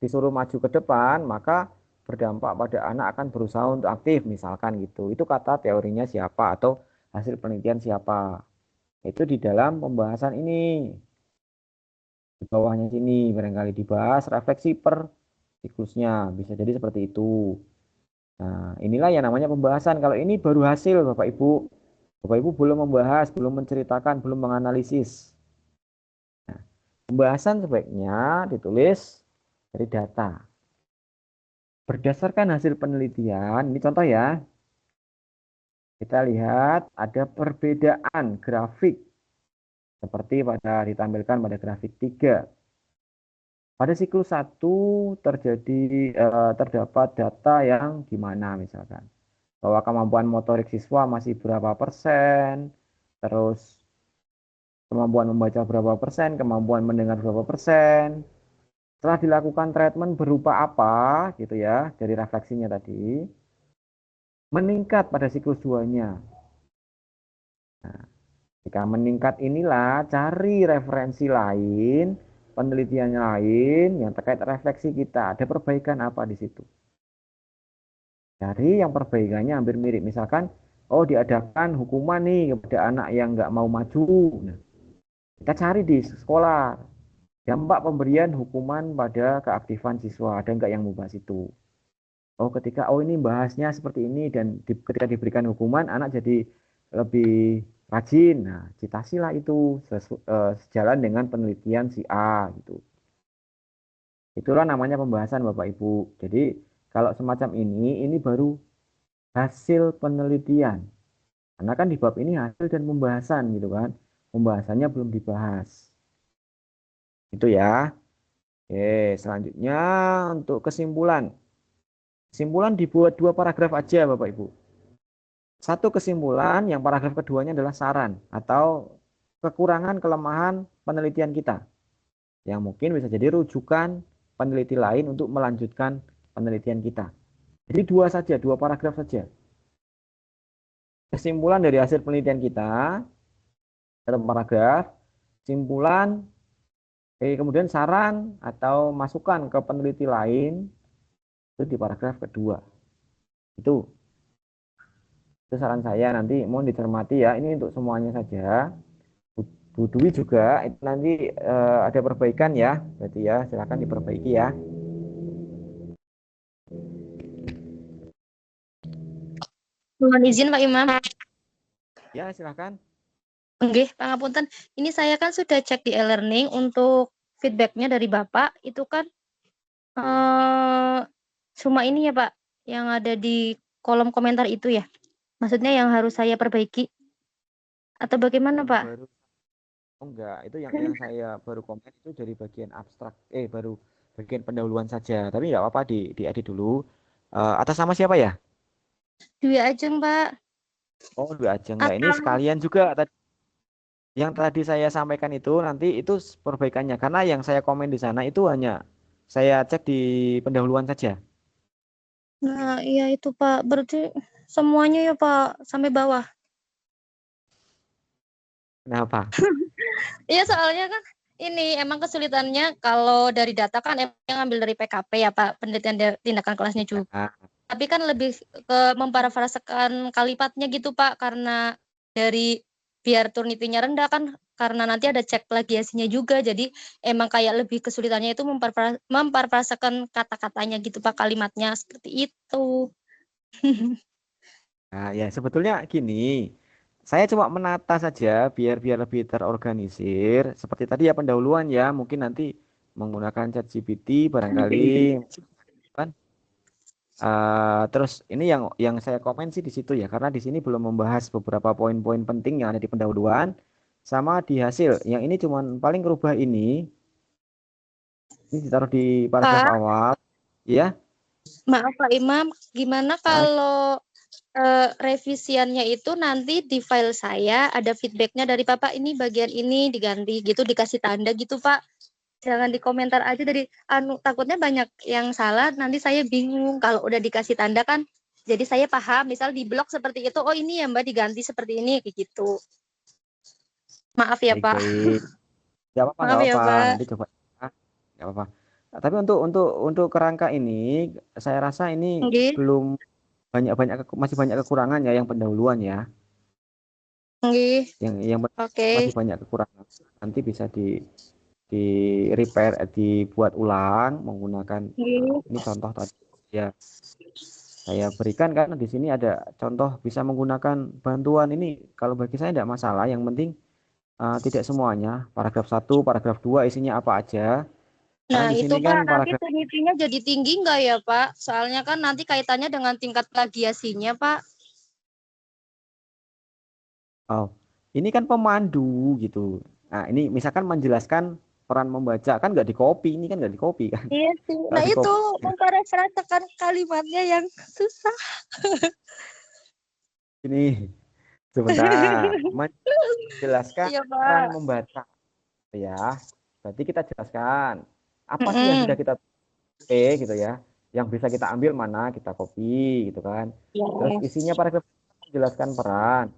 disuruh maju ke depan, maka berdampak pada anak akan berusaha untuk aktif misalkan gitu. Itu kata teorinya siapa atau hasil penelitian siapa. Itu di dalam pembahasan ini. Di bawahnya sini barangkali dibahas refleksi per siklusnya. Bisa jadi seperti itu. Nah, inilah yang namanya pembahasan. Kalau ini baru hasil Bapak Ibu. Bapak Ibu belum membahas, belum menceritakan, belum menganalisis. Nah, pembahasan sebaiknya ditulis dari data. Berdasarkan hasil penelitian, ini contoh ya. Kita lihat ada perbedaan grafik seperti ditampilkan pada grafik 3. Pada siklus 1 terdapat data yang gimana misalkan. Bahwa kemampuan motorik siswa masih berapa persen, terus kemampuan membaca berapa persen, kemampuan mendengar berapa persen. Setelah dilakukan treatment berupa apa gitu ya, dari refleksinya tadi, meningkat pada siklus 2-nya. Nah, jika meningkat inilah cari referensi lain, penelitian lain yang terkait refleksi kita. Ada perbaikan apa di situ? Cari yang perbaikannya hampir mirip. Misalkan, oh diadakan hukuman nih kepada anak yang nggak mau maju. Nah, kita cari di sekolah. Dampak pemberian hukuman pada keaktifan siswa. Ada nggak yang membahas itu? Oh oh ini bahasnya seperti ini dan ketika diberikan hukuman anak jadi lebih rajin. Nah, citasilah itu sejalan dengan penelitian si A gitu. Itulah namanya pembahasan Bapak Ibu. Jadi kalau semacam ini baru hasil penelitian. Karena kan di bab ini hasil dan pembahasan gitu kan. Pembahasannya belum dibahas. Itu ya. Oke, selanjutnya untuk kesimpulan. Kesimpulan dibuat 2 paragraf aja Bapak Ibu. Satu kesimpulan, yang paragraf keduanya adalah saran atau kekurangan kelemahan penelitian kita. Yang mungkin bisa jadi rujukan peneliti lain untuk melanjutkan penelitian kita. Jadi 2 saja, 2 paragraf saja. Kesimpulan dari hasil penelitian kita, dalam paragraf, kesimpulan, kemudian saran atau masukan ke peneliti lain, itu di paragraf kedua. Itu saran saya, nanti mohon dicermati ya, ini untuk semuanya saja. Bu Dwi juga itu nanti ada perbaikan ya, berarti ya silakan diperbaiki ya. Mohon izin Pak Imam. Ya silakan. Nggih, pangapunten. Ini saya kan sudah cek di e-learning untuk feedbacknya dari Bapak, itu kan cuma ini ya Pak, yang ada di kolom komentar itu ya. Maksudnya yang harus saya perbaiki atau bagaimana Yang Pak? baru, oh enggak, itu yang saya baru komen itu dari bagian abstrak, baru bagian pendahuluan saja. Tapi nggak apa-apa diedit dulu. Atas nama siapa ya? Dwi Ajeng Pak. Oh, Dwi Ajeng. Nah, ini Atau sekalian juga yang tadi saya sampaikan itu nanti itu perbaikannya, karena yang saya komen di sana itu hanya saya cek di pendahuluan saja. nah iya itu Pak, berarti semuanya ya Pak sampai bawah. Kenapa? Iya soalnya kan ini emang kesulitannya kalau dari data kan emang ngambil dari PKP ya Pak, penelitian tindakan kelasnya juga. Nah, Tapi kan lebih ke memparafrasekan kalimatnya gitu Pak, karena dari biar turnitinya rendah kan, karena nanti ada cek plagiasinya juga, jadi emang kayak lebih kesulitannya itu memparafrasekan kata-katanya gitu Pak, kalimatnya seperti itu. nah, ya sebetulnya gini, saya cuma menata saja biar lebih terorganisir. Seperti tadi ya pendahuluan ya, mungkin nanti menggunakan ChatGPT barangkali kan. Terus ini yang saya komen sih di situ ya, karena di sini belum membahas beberapa poin-poin penting yang ada di pendahuluan sama di hasil. Yang ini cuma paling rubah ini ditaruh di paragraf Pak, awal, ya. maaf Pak Imam, gimana Nah, kalau revisiannya itu nanti di file saya ada feedbacknya dari Bapak, ini bagian ini diganti gitu, dikasih tanda gitu Pak. Jangan di komentar aja, dari takutnya banyak yang salah, nanti saya bingung kalau udah dikasih tanda kan. Jadi saya paham, misal di blog seperti itu, oh ini ya Mbak diganti seperti ini kayak gitu. Maaf ya Pak. baik-baik. Nggak apa-apa, Maaf nggak ya apa-apa. Pak. Nanti coba. Nggak apa-apa. Tapi untuk kerangka ini, saya rasa ini Nggih, belum masih banyak kekurangan ya yang pendahuluan ya. nggih. Yang Oke. masih banyak kekurangan. Nanti bisa di repair, dibuat ulang menggunakan Nggih. ini contoh tadi ya saya berikan, karena di sini ada contoh bisa menggunakan bantuan ini. Kalau bagi saya tidak masalah. Yang penting tidak semuanya. Paragraf 1, paragraf 2 isinya apa aja. Karena Nah di itu sini Pak, kan nanti paragraf. turnitinnya jadi tinggi nggak ya Pak? Soalnya kan nanti kaitannya dengan tingkat plagiasinya Pak. Oh, ini kan pemandu gitu. Nah, ini misalkan menjelaskan peran membaca kan nggak di copy, ini kan nggak di copy kan. Iya sih. Kalau Nah di itu copy, memparafrasekan kalimatnya yang susah. ini sebentar menjelaskan Iya peran Pak. membaca ya. Berarti kita jelaskan apa sih yang sudah Mm-mm. kita gitu ya. Yang bisa kita ambil mana kita copy gitu kan. Terus Ya. isinya paragraf menjelaskan peran.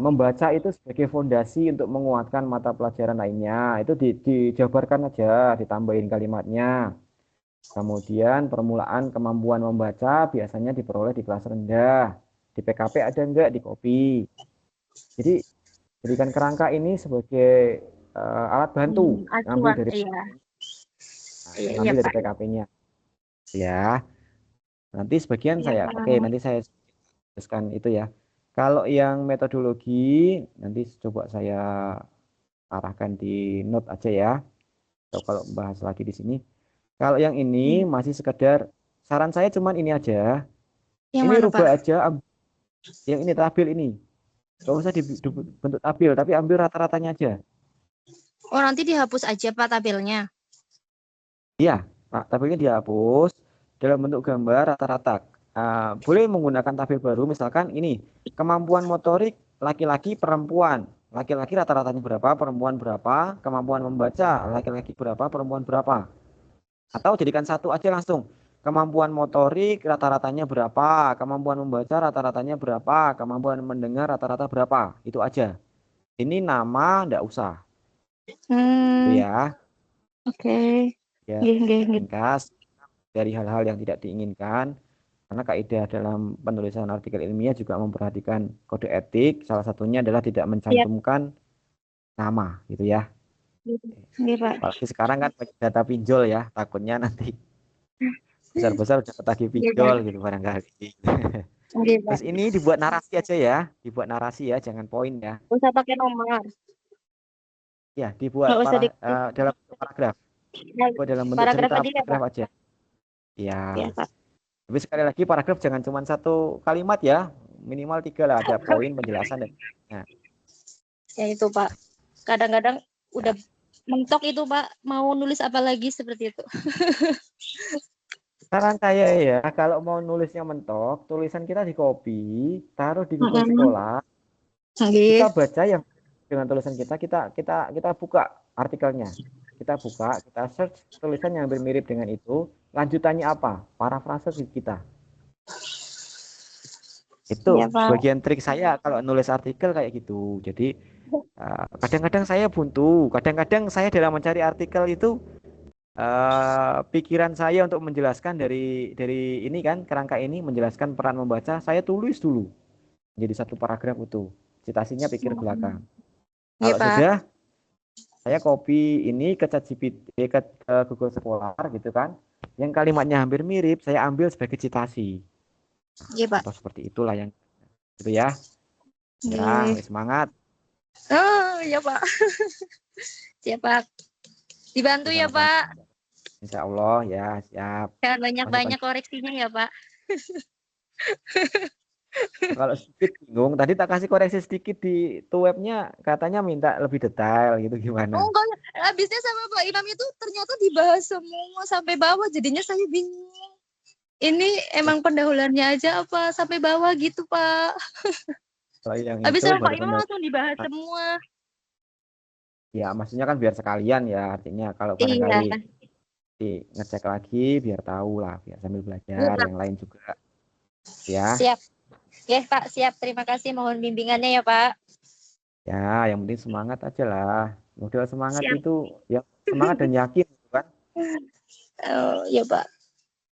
Membaca itu sebagai fondasi untuk menguatkan mata pelajaran lainnya. Itu dijabarkan aja, ditambahin kalimatnya. Kemudian permulaan kemampuan membaca biasanya diperoleh di kelas rendah. Di PKP ada enggak di copy. Jadi jadikan kerangka ini sebagai alat bantu ngambil Acuan. dari Iya. Iya, iya ngambil dari Pak. PKP-nya ya. Nanti sebagian Iya saya oke, Pak. nanti saya jelaskan itu ya. Kalau yang metodologi nanti coba saya arahkan di note aja ya. Atau kalau bahas lagi di sini. Kalau yang ini masih sekedar saran saya cuman ini aja. Yang Ini mana rubah Pak? aja yang ini tabel ini. Gak usah dibentuk tabel, tapi ambil rata-ratanya aja. Oh nanti dihapus aja Pak tabelnya. Iya, Pak, tabelnya dihapus. dalam bentuk gambar rata-rata. Boleh menggunakan tabel baru, misalkan ini kemampuan motorik laki-laki perempuan. Laki-laki rata-ratanya berapa, perempuan berapa, kemampuan membaca laki-laki berapa, perempuan berapa. Atau jadikan satu aja langsung. Kemampuan motorik rata-ratanya berapa, kemampuan membaca rata-ratanya berapa, kemampuan mendengar rata-rata berapa. Itu aja. Ini nama ndak usah. Itu Hmm, ya. oke. Ya, Nggih, nggih, nggih. ringkas dari hal-hal yang tidak diinginkan. Karena kaidah dalam penulisan artikel ilmiah juga memperhatikan kode etik. Salah satunya adalah tidak Siap. mencantumkan nama, gitu ya. Nggih, Pak. Apalagi sekarang kan pakai data pinjol ya, takutnya nanti besar-besar udah ketagih Nggih, Pak. pinjol gitu barangkali. Nggih, Pak. Terus ini dibuat narasi aja ya, dibuat narasi ya, jangan poin ya. Nggak usah pakai nomor. Ya, dibuat Nggak usah di dalam bentuk paragraf. Buat dalam bentuk paragraf cerita aja ya, Pak. paragraf aja. Ya, Ya, Pak. tapi sekali lagi paragraf jangan cuma satu kalimat ya, minimal 3 lah, ada poin penjelasan dan nah, Ya itu, Pak. Kadang-kadang udah mentok itu, Pak. Mau nulis apa lagi seperti itu. saran saya ya, kalau mau nulisnya mentok, tulisan kita di copy, taruh di Google Mm-mm. Scholar, kita Nggih. baca yang dengan tulisan kita buka artikelnya. Kita buka, kita search tulisan yang mirip dengan itu, lanjutannya apa? Parafrase kita. Itu Ya, Pak. bagian trik saya kalau nulis artikel kayak gitu. Jadi kadang-kadang saya buntu, kadang-kadang saya dalam mencari artikel itu pikiran saya untuk menjelaskan dari ini kan kerangka ini menjelaskan peran membaca, saya tulis dulu jadi satu paragraf itu. Citasinya pikir belakang. Nggih, Kalau Pak. sudah saya copy ini ke ChatGPT ke Google Scholar gitu kan. Yang kalimatnya hampir mirip saya ambil sebagai citasi. Nggih, Pak. Atau seperti itulah yang itu ya. Ya, Nggih. semangat. Oh, ya, Pak. Siap, Pak. Dibantu ya, Sama-sama. Pak. Insya Allah ya, siap. Jangan Masih banyak-banyak koreksinya ya, Pak. kalau sedikit bingung, tadi tak kasih koreksi sedikit di webnya, katanya minta lebih detail gitu Oh, gimana? enggak. Habisnya sama Pak Inam itu ternyata dibahas semua sampai bawah. Jadinya saya bingung. Ini emang pendahuluannya aja apa sampai bawah gitu, Pak. Kalau yang Habis itu sama Pak baru Inam langsung dibahas semua. ya maksudnya kan biar sekalian ya, artinya kalau Iya. barangkali ngecek lagi biar tahu lah, biar sambil Iya, belajar Pak. yang lain juga ya. Siap. Ya, Pak. Siap. Terima kasih. Mohon bimbingannya ya, Pak. Ya, yang penting semangat aja lah. Modal semangat Siap. itu yang semangat dan yakin gitu kan. Oh, ya, Pak.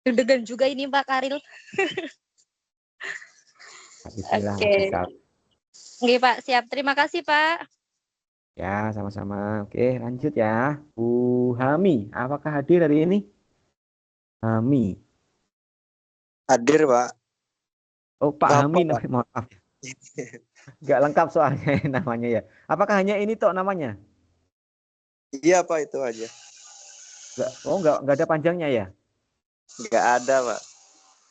Deg-degan juga ini, Pak Karil. Bismillah Oke. bisa. Oke, Pak. Siap. Terima kasih, Pak. Ya, sama-sama. Oke, lanjut ya. Bu Hami, apakah hadir hari ini? Hami. Hadir, Pak. Oh, Pak Hami, Bapak, Pak. mohon maaf. Nggak lengkap soalnya namanya ya. Apakah hanya ini toh namanya? Iya, Pak, itu aja. Nggak ada panjangnya ya? Nggak ada, Pak.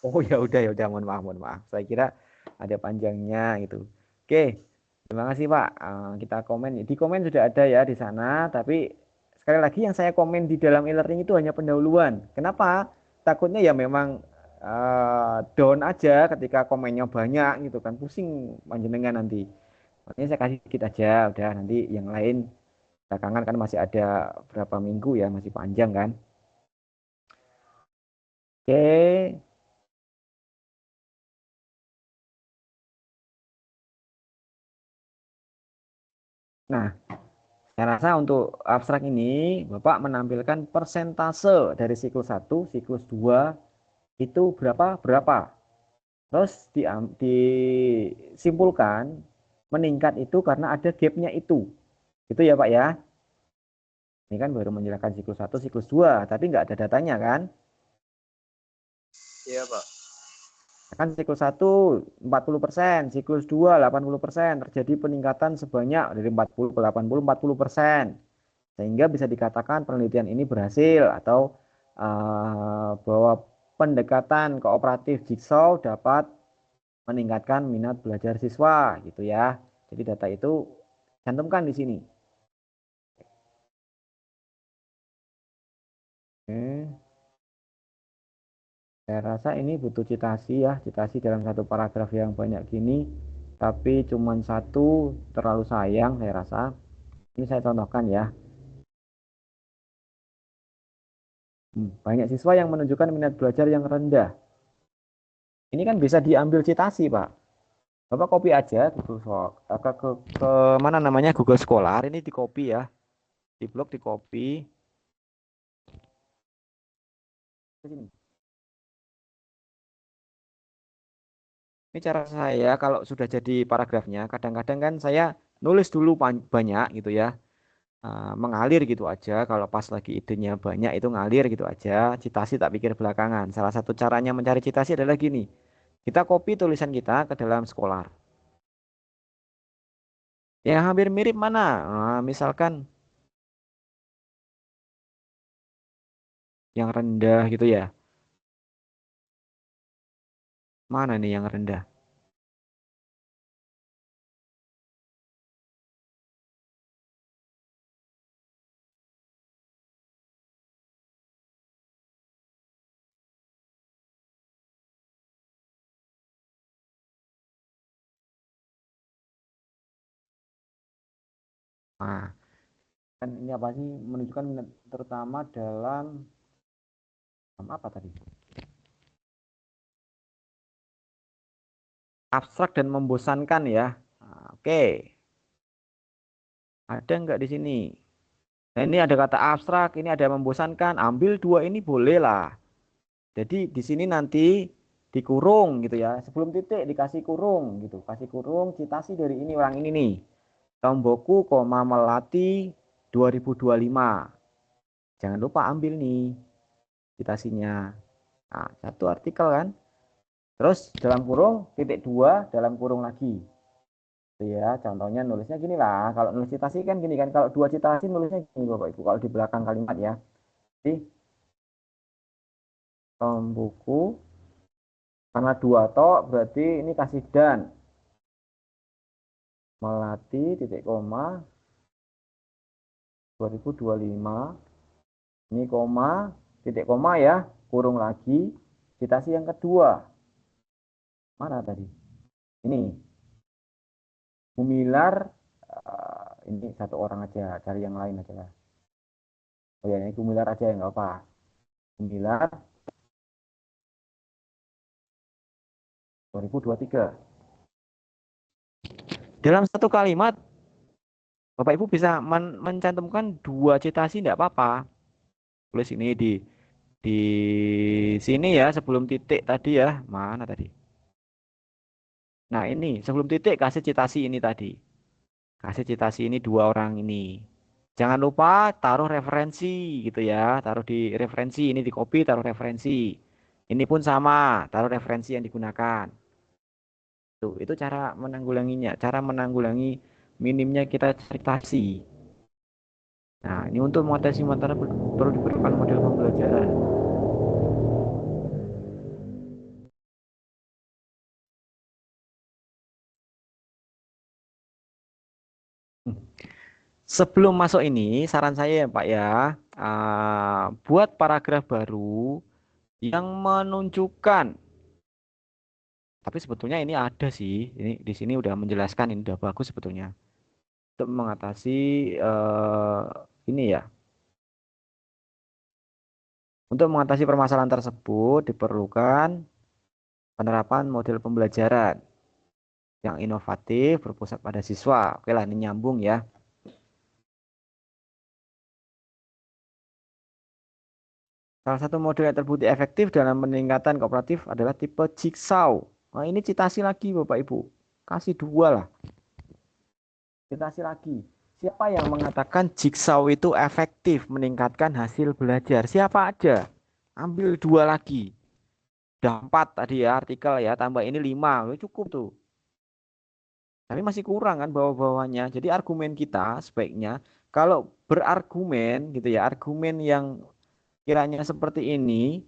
Oh ya udah, mohon maaf. Saya kira ada panjangnya gitu. Oke, terima kasih Pak. Kita komen, di komen sudah ada ya di sana. Tapi sekali lagi yang saya komen di dalam e-learning itu hanya pendahuluan. Kenapa? Takutnya ya memang down aja ketika komennya banyak gitu kan, pusing panjenengan nanti. Makanya saya kasih dikit aja, udah nanti yang lain belakangan kan masih ada berapa minggu ya, masih panjang kan. Oke. Nah, saya rasa untuk abstrak ini Bapak menampilkan persentase dari siklus 1, siklus 2 itu berapa berapa. Terus disimpulkan meningkat itu karena ada gapnya itu. Itu ya Pak ya. Ini kan baru menjelaskan siklus 1, siklus 2, tapi nggak ada datanya kan. Iya, Pak. Kan siklus 1 40%, siklus 2 80%, terjadi peningkatan sebanyak dari 40 ke 80 40%. Sehingga bisa dikatakan penelitian ini berhasil atau bahwa pendekatan kooperatif Jigsaw dapat meningkatkan minat belajar siswa gitu ya. Jadi data itu cantumkan di sini. Oke. Saya rasa ini butuh citasi ya, citasi dalam satu paragraf yang banyak gini, tapi cuman satu terlalu sayang saya rasa. Ini saya contohkan ya. Banyak siswa yang menunjukkan minat belajar yang rendah. Ini kan bisa diambil citasi, Pak. Bapak copy aja Google ke mana namanya Google Scholar, ini di copy ya. Di blog di copy. Ini cara saya kalau sudah jadi paragrafnya, kadang-kadang kan saya nulis dulu banyak gitu ya. Mengalir gitu aja. Kalau pas lagi idenya banyak itu ngalir gitu aja. Citasi tak pikir belakangan. Salah satu caranya mencari citasi adalah gini. Kita copy tulisan kita ke dalam Scholar. Yang hampir mirip mana? Misalkan yang rendah gitu ya. Mana nih yang rendah? Nah, kan ini apa sih? Menunjukkan minat terutama dalam apa tadi? Abstrak dan membosankan ya. Oke. Ada nggak di sini? Nah, ini ada kata abstrak, ini ada membosankan. Ambil dua ini boleh lah. Jadi di sini nanti dikurung gitu ya. Sebelum titik dikasih kurung gitu. Kasih kurung citasi dari ini orang ini nih. Tomboku, Melati 2025. Jangan lupa ambil nih citasinya. Nah, satu artikel kan. Terus dalam kurung titik dua dalam kurung lagi. Ya, contohnya nulisnya gini lah. Kalau nulis citasi kan gini kan. Kalau dua citasi nulisnya gini Bapak Ibu. Kalau di belakang kalimat ya. Jadi buku karena dua tok berarti ini kasih dan. Melati titik koma 2025. Ini koma titik koma ya. Kurung lagi. Citasi yang kedua. Mana tadi? Ini. Gumilar. Ini satu orang aja. Cari yang lain aja lah. Oh ya, ini Gumilar aja ya nggak apa. Gumilar 2023. Dalam satu kalimat, Bapak Ibu bisa mencantumkan dua citasi tidak apa-apa. Tulis ini di sini ya sebelum titik tadi ya. Mana tadi? Nah, ini sebelum titik kasih citasi ini tadi. Kasih citasi ini dua orang ini. Jangan lupa taruh referensi gitu ya. Taruh di referensi ini di copy taruh referensi. Ini pun sama, taruh referensi yang digunakan. Tuh, itu cara menanggulanginya, cara menanggulangi minimnya kita citasi. Nah, ini untuk mengatasi masalah perlu diperlukan model pembelajaran. Sebelum masuk ini, saran saya ya Pak ya, buat paragraf baru yang menunjukkan. Tapi sebetulnya ini ada sih, ini di sini udah menjelaskan ini udah bagus sebetulnya untuk mengatasi ini ya. Untuk mengatasi permasalahan tersebut diperlukan penerapan model pembelajaran yang inovatif berpusat pada siswa. Oke lah, ini nyambung ya. Salah satu model yang terbukti efektif dalam peningkatan kooperatif adalah tipe jigsaw. Nah, ini citasi lagi Bapak Ibu. Kasih dua lah. Citasi lagi. Siapa yang mengatakan jigsaw itu efektif meningkatkan hasil belajar? Siapa aja? Ambil dua lagi. Udah 4 tadi ya artikel ya. Tambah ini 5. Cukup tuh. Tapi masih kurang kan bawah-bawahnya. Jadi argumen kita sebaiknya kalau berargumen gitu ya. Argumen yang kiranya seperti ini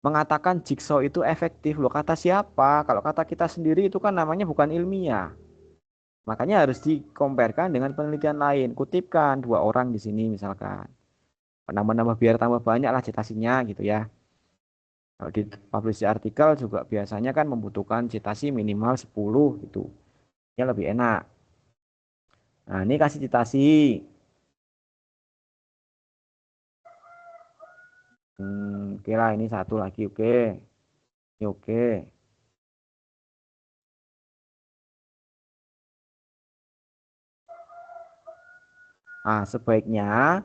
mengatakan jigsaw itu efektif loh. Kata siapa? Kalau kata kita sendiri itu kan namanya bukan ilmiah. Makanya harus dikompetkan dengan penelitian lain. Kutipkan dua orang di sini misalkan. Nambah-nambah biar tambah banyak lah citasinya gitu ya. Kalau di publish artikel juga biasanya kan membutuhkan citasi minimal 10 gitu. Ya lebih enak. Nah, ini kasih citasi. Oke lah, ini satu lagi, oke. Ini oke. Nah, sebaiknya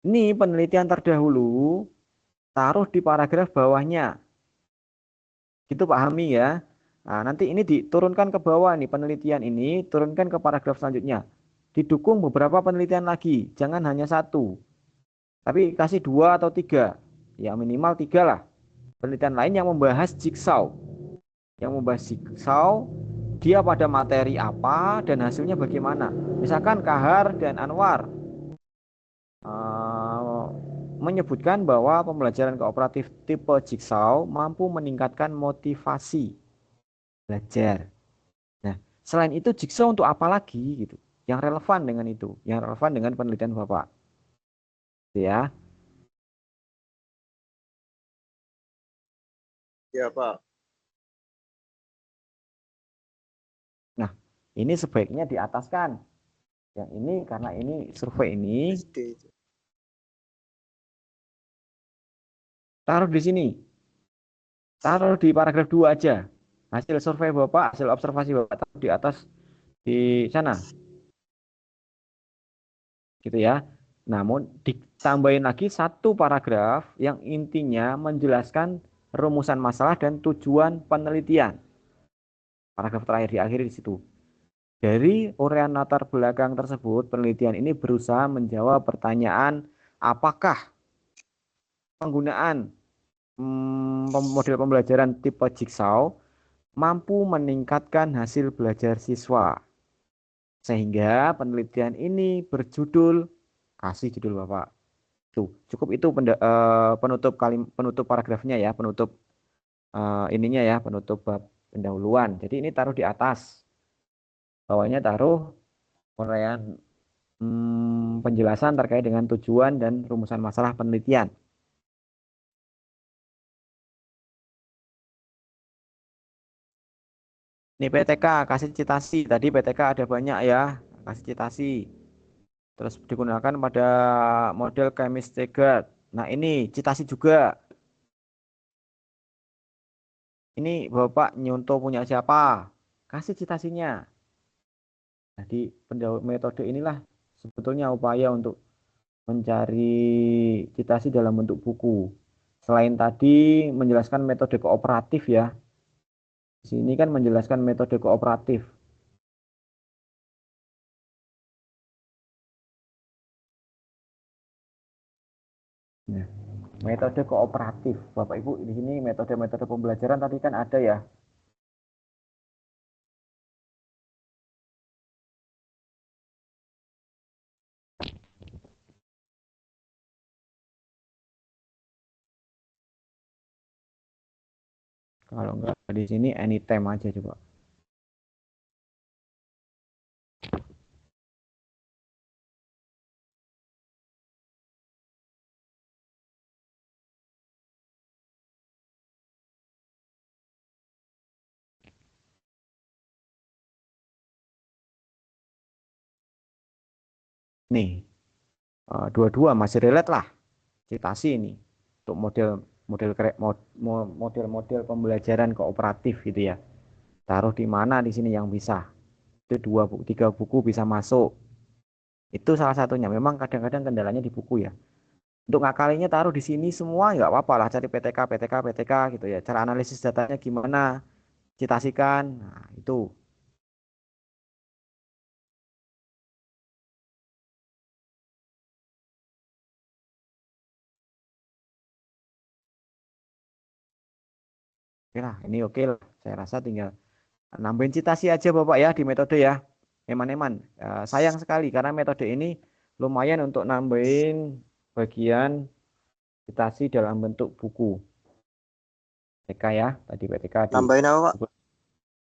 ini penelitian terdahulu taruh di paragraf bawahnya. Gitu pahami ya. Nah, nanti ini diturunkan ke bawah nih penelitian ini, turunkan ke paragraf selanjutnya. Didukung beberapa penelitian lagi, jangan hanya satu. Tapi kasih 2 atau 3. Ya minimal 3 lah. Penelitian lain yang membahas jigsaw. Yang membahas jigsaw, dia pada materi apa dan hasilnya bagaimana. Misalkan Kahar dan Anwar eh, menyebutkan bahwa pembelajaran kooperatif tipe jigsaw mampu meningkatkan motivasi belajar. Nah, selain itu jigsaw untuk apa lagi gitu? Yang relevan dengan itu, yang relevan dengan penelitian Bapak. Ya. Iya, Pak. Nah, ini sebaiknya diataskan. Yang ini karena ini survei ini SD itu. taruh di sini. Taruh di paragraf 2 aja. Hasil survei Bapak, hasil observasi Bapak taruh di atas di sana. Gitu ya. Namun ditambahin lagi satu paragraf yang intinya menjelaskan rumusan masalah dan tujuan penelitian. Paragraf terakhir di akhir di situ. Dari uraian latar belakang tersebut, penelitian ini berusaha menjawab pertanyaan apakah penggunaan model pembelajaran tipe jigsaw mampu meningkatkan hasil belajar siswa. Sehingga penelitian ini berjudul, kasih judul Bapak. Tuh, cukup itu penutup paragrafnya ya, penutup ininya ya, penutup bab pendahuluan. Jadi ini taruh di atas. Bawahnya taruh uraian penjelasan terkait dengan tujuan dan rumusan masalah penelitian. Ini PTK, kasih citasi. Tadi PTK ada banyak ya, kasih citasi. Terus digunakan pada model chemistry guard. Nah ini citasi juga. Ini Bapak nyontoh punya siapa? Kasih citasinya. Jadi metode inilah sebetulnya upaya untuk mencari citasi dalam bentuk buku. Selain tadi menjelaskan metode kooperatif ya. Di sini kan menjelaskan metode kooperatif. Nah, metode kooperatif. Bapak Ibu di sini metode-metode pembelajaran tadi kan ada ya. Kalau enggak di sini anytime aja coba. Nih, dua-dua masih relate lah citasi ini untuk model-model pembelajaran kooperatif gitu ya. Taruh di mana di sini yang bisa. Itu 2 3 buku bisa masuk. Itu salah satunya. Memang kadang-kadang kendalanya di buku ya. Untuk ngakalinya taruh di sini semua nggak apa-apa lah. Cari PTK, PTK, PTK gitu ya. Cara analisis datanya gimana, citasikan. Nah, itu. Oke lah, ini oke lah. Saya rasa tinggal nambahin citasi aja Bapak ya di metode ya. Eman-eman. Sayang sekali karena metode ini lumayan untuk nambahin bagian citasi dalam bentuk buku. PTK ya, tadi PTK di Nambahin apa, Pak?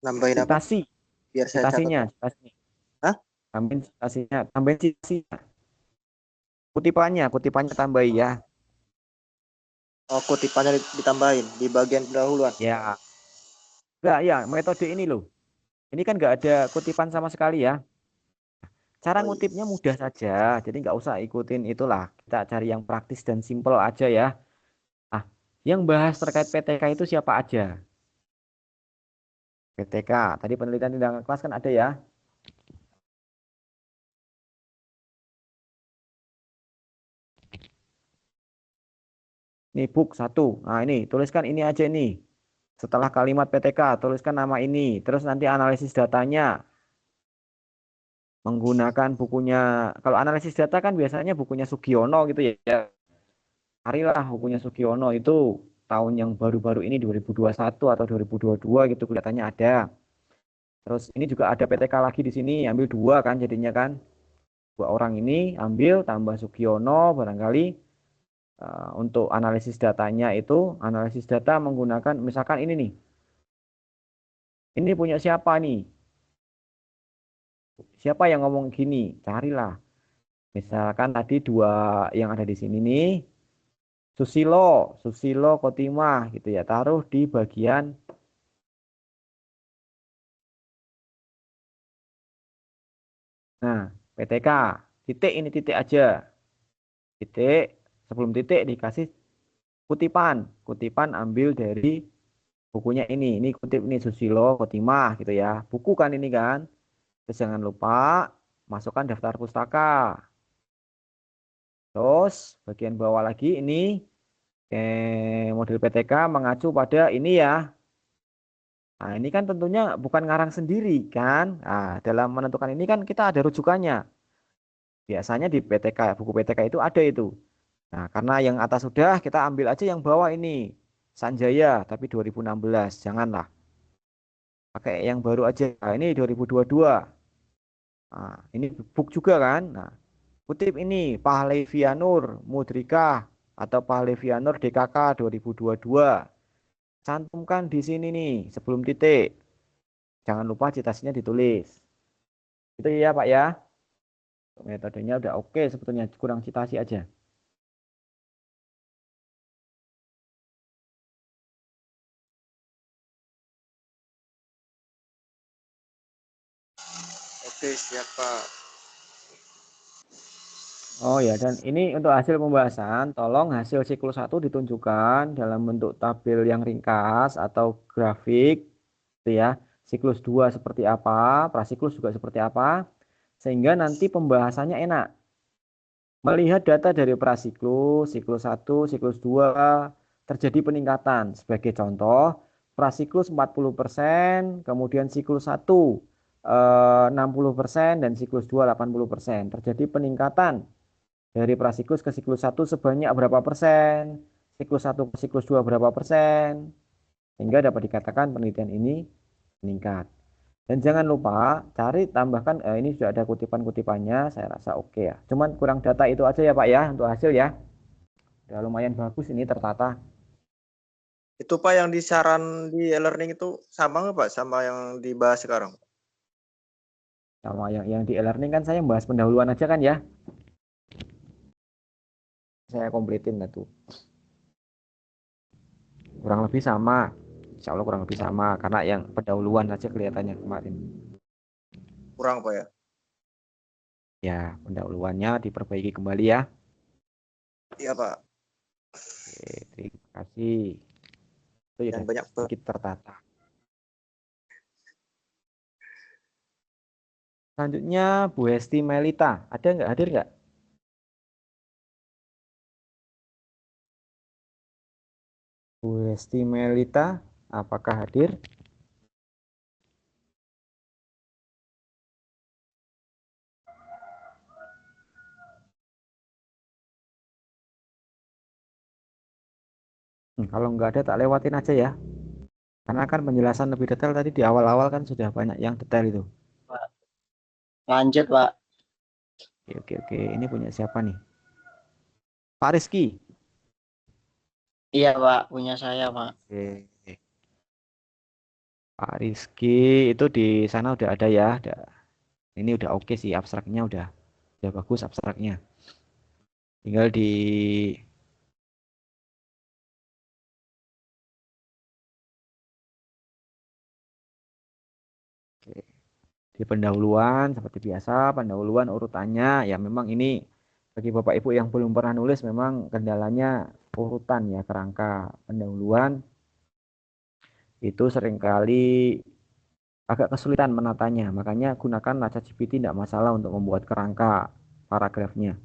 Nambahin apa? citasi, Biar saya catat. citasi. Hah? Tambahin citasinya. Kutipannya tambahi ya. Oh, kutipannya ditambahin di bagian pendahuluan. Ya, enggak ya, metode ini loh. Ini kan nggak ada kutipan sama sekali ya. Cara Oh, iya. ngutipnya mudah saja, jadi nggak usah ikutin itulah. Kita cari yang praktis dan simple aja ya. Ah, yang bahas terkait PTK itu siapa aja? PTK, tadi penelitian di dalam kelas kan ada ya. Ini book 1. Nah ini, tuliskan ini aja ini. Setelah kalimat PTK, tuliskan nama ini. Terus nanti analisis datanya. Menggunakan bukunya, kalau analisis data kan biasanya bukunya Sugiono gitu ya. Carilah bukunya Sugiono itu tahun yang baru-baru ini 2021 atau 2022 gitu kelihatannya ada. Terus ini juga ada PTK lagi di sini, ambil dua kan jadinya kan. Dua orang ini ambil tambah Sugiono barangkali untuk analisis datanya itu analisis data menggunakan misalkan ini nih. Ini punya siapa nih? Siapa yang ngomong gini? Carilah. Misalkan tadi dua yang ada di sini nih. Susilo, Susilo Kotimah gitu ya. Taruh di bagian nah, PTK. Titik ini titik aja. Titik sebelum titik dikasih kutipan. Kutipan ambil dari bukunya ini. Ini kutip ini Susilo Kotimah gitu ya. Buku kan ini kan. Terus jangan lupa masukkan daftar pustaka. Terus bagian bawah lagi ini model PTK mengacu pada ini ya. Nah, ini kan tentunya bukan ngarang sendiri kan. Nah, dalam menentukan ini kan kita ada rujukannya. Biasanya di PTK, buku PTK itu ada itu. Nah, karena yang atas sudah, kita ambil aja yang bawah ini. Sanjaya, tapi 2016. Janganlah. Pakai yang baru aja. Nah, ini 2022. Nah, ini book juga kan. Nah, kutip ini Pahlevianur Mudrika atau Pahlevianur DKK 2022. Cantumkan di sini nih sebelum titik. Jangan lupa citasinya ditulis. Itu ya Pak ya. Metodenya udah oke sebetulnya kurang citasi aja. Oke, siap, Pak. Oh ya, dan ini untuk hasil pembahasan, tolong hasil siklus 1 ditunjukkan dalam bentuk tabel yang ringkas atau grafik, gitu ya. Siklus 2 seperti apa, prasiklus juga seperti apa, sehingga nanti pembahasannya enak. Melihat data dari prasiklus, siklus 1, siklus 2, terjadi peningkatan. Sebagai contoh, prasiklus 40%, kemudian siklus 1 60% dan siklus 2 80%. Terjadi peningkatan dari prasiklus ke siklus 1 sebanyak berapa persen, siklus 1 ke siklus 2 berapa persen, sehingga dapat dikatakan penelitian ini meningkat. Dan jangan lupa cari tambahkan ini sudah ada kutipan-kutipannya, saya rasa oke ya. Cuman kurang data itu aja ya Pak ya untuk hasil ya. Udah lumayan bagus ini tertata. Itu Pak yang disaran di e-learning itu sama nggak Pak sama yang dibahas sekarang? Sama yang di e-learning kan saya bahas pendahuluan aja kan ya. Saya kompletin lah tuh. Kurang lebih sama. Insya Allah kurang lebih sama karena yang pendahuluan saja kelihatannya kemarin. Kurang Pak ya? Ya, pendahuluannya diperbaiki kembali ya. Iya Pak. Oke, terima kasih. Itu ya Dan banyak sedikit tertata. Selanjutnya Bu Hesti Melita, ada nggak hadir nggak? Bu Hesti Melita, apakah hadir? Kalau nggak ada tak lewatin aja ya. Karena kan penjelasan lebih detail tadi di awal-awal kan sudah banyak yang detail itu. Pak. Lanjut, Pak. Oke, oke, oke. Ini punya siapa nih? Pak Rizky. Iya, Pak. Punya saya, Pak. Oke. Pak Rizky itu di sana udah ada ya. Ini udah oke sih abstraknya udah bagus abstraknya. Tinggal Oke. Di pendahuluan seperti biasa, pendahuluan urutannya ya memang ini bagi Bapak Ibu yang belum pernah nulis memang kendalanya urutan ya, kerangka pendahuluan itu seringkali agak kesulitan menatanya. Makanya gunakan ChatGPT, tidak masalah untuk membuat kerangka paragrafnya.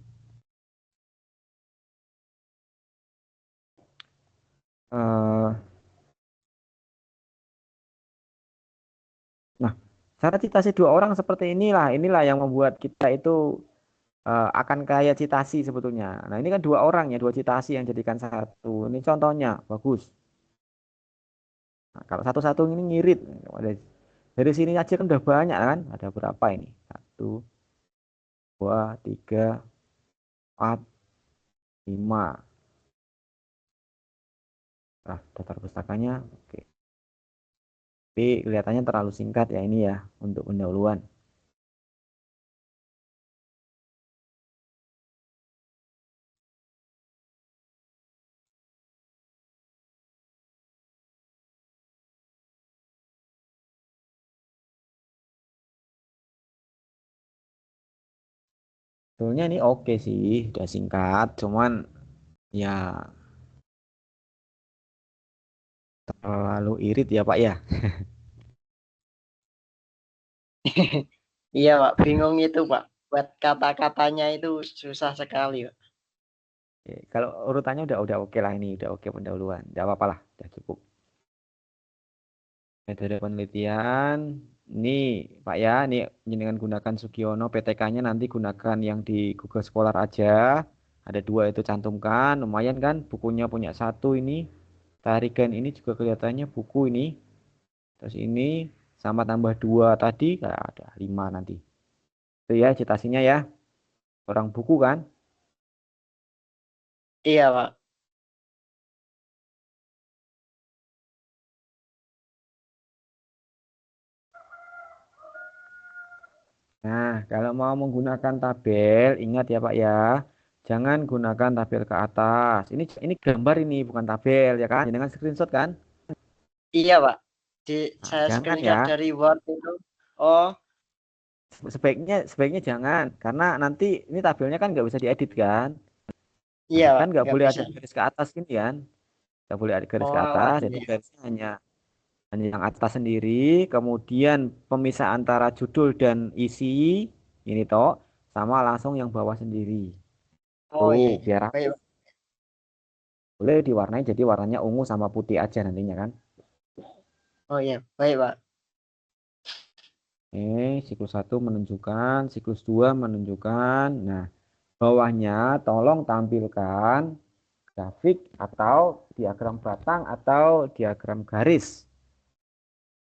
Nah, cara citasi dua orang seperti inilah yang membuat kita itu akan kaya citasi sebetulnya. Nah, ini kan dua orang ya, dua citasi yang jadikan satu. Ini contohnya bagus. Nah, kalau satu-satu ini ngirit. Dari sini aja kan udah banyak kan? Ada berapa ini? 1, 2, 3, 4, 5. Nah, daftar pustakanya. Oke. Tapi kelihatannya terlalu singkat ya ini ya untuk pendahuluan. Sebetulnya ini oke sih, udah singkat, cuman ya terlalu irit ya Pak ya. Iya Pak, bingung itu Pak. Buat kata-katanya itu susah sekali Pak. Oke, kalau urutannya udah oke lah ini, udah oke pendahuluan, udah apa-apa lah, udah cukup. Metode penelitian, ini Pak ya, ini dengan gunakan Sugiono, PTK-nya nanti gunakan yang di Google Scholar aja. Ada 2 itu cantumkan, lumayan kan, bukunya punya 1 ini. Tarikan ini juga kelihatannya buku ini. Terus ini sama tambah 2 tadi, nah, ada 5 nanti. Itu ya citasinya ya, orang buku kan. Iya Pak. Nah, kalau mau menggunakan tabel, ingat ya Pak ya, jangan gunakan tabel ke atas. Ini gambar ini, bukan tabel ya kan? Dengan screenshot kan? Iya Pak. Nah, Saya jangan ya. screenshot dari Word itu. Oh, Sebaiknya jangan, karena nanti ini tabelnya kan nggak bisa diedit kan? iya Nah, Pak, kan nggak nggak boleh bisa. ada garis ke atas gini kan? Nggak boleh ada garis Oh ke alah, atas, jadi iya. garisnya hanya yang atas sendiri. Kemudian pemisah antara judul dan isi ini toh, sama langsung yang bawah sendiri. Oh Tuh, iya, iya. biar Baik Pak. boleh diwarnai jadi warnanya ungu sama putih aja nantinya kan. Oh iya, baik Pak. Siklus 1 menunjukkan, siklus 2 menunjukkan. Nah, bawahnya tolong tampilkan grafik atau diagram batang atau diagram garis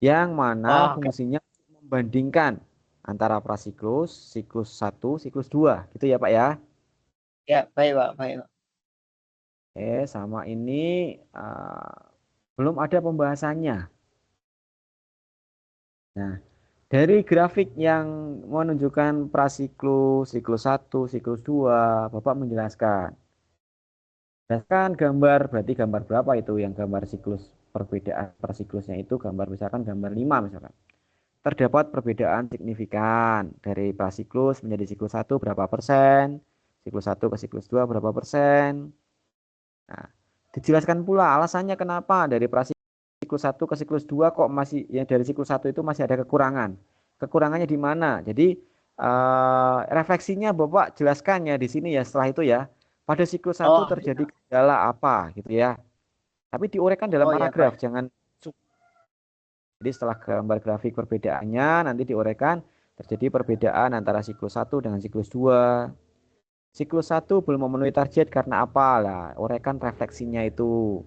yang mana Oh, oke. fungsinya membandingkan antara prasiklus, siklus 1, siklus 2 gitu ya Pak ya. Ya, baik Pak, baik Pak. Sama ini belum ada pembahasannya. Nah, dari grafik yang menunjukkan prasiklus, siklus 1, siklus 2, Bapak menjelaskan. Jelaskan gambar, berarti gambar berapa itu yang gambar siklus, perbedaan persiklusnya itu gambar misalkan gambar 5 misalkan. Terdapat perbedaan signifikan dari prasiklus menjadi siklus 1 berapa persen, siklus 1 ke siklus 2 berapa persen. Nah, dijelaskan pula alasannya kenapa dari siklus 1 ke siklus 2 kok masih ya dari siklus 1 itu masih ada kekurangan. Kekurangannya di mana? Jadi refleksinya Bapak jelaskan ya di sini ya setelah itu ya. Pada siklus 1 Oh, terjadi kendala apa gitu ya. Tapi diuraikan dalam oh iya paragraf, Pak. jangan. Jadi setelah gambar grafik perbedaannya nanti diuraikan terjadi perbedaan antara siklus 1 dengan siklus 2. Siklus 1 belum memenuhi target karena apa? Lah, uraikan refleksinya itu.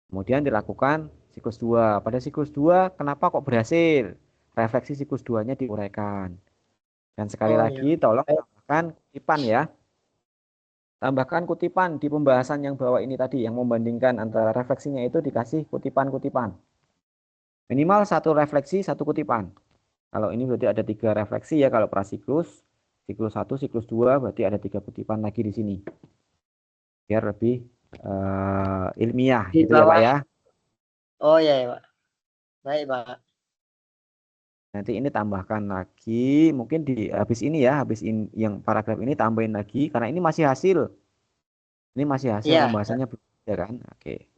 Kemudian dilakukan siklus 2. Pada siklus 2 kenapa kok berhasil? Refleksi siklus 2-nya diuraikan. Dan sekali Oh iya. lagi tolong Baik. tambahkan kutipan ya. Tambahkan kutipan di pembahasan yang bawah ini tadi yang membandingkan antara refleksinya itu dikasih kutipan-kutipan. Minimal 1 refleksi, 1 kutipan. Kalau ini berarti ada 3 refleksi ya kalau prasiklus. Siklus 1, siklus 2 berarti ada 3 kutipan lagi di sini. Biar lebih ilmiah Di gitu ya Pak bawah. ya. Oh iya, ya, Pak. Baik Pak. Nanti ini tambahkan lagi, mungkin di habis ini ya, habis ini yang paragraf ini tambahin lagi karena ini masih hasil. Ini masih hasil Iya, pembahasannya belum ada kan? Oke.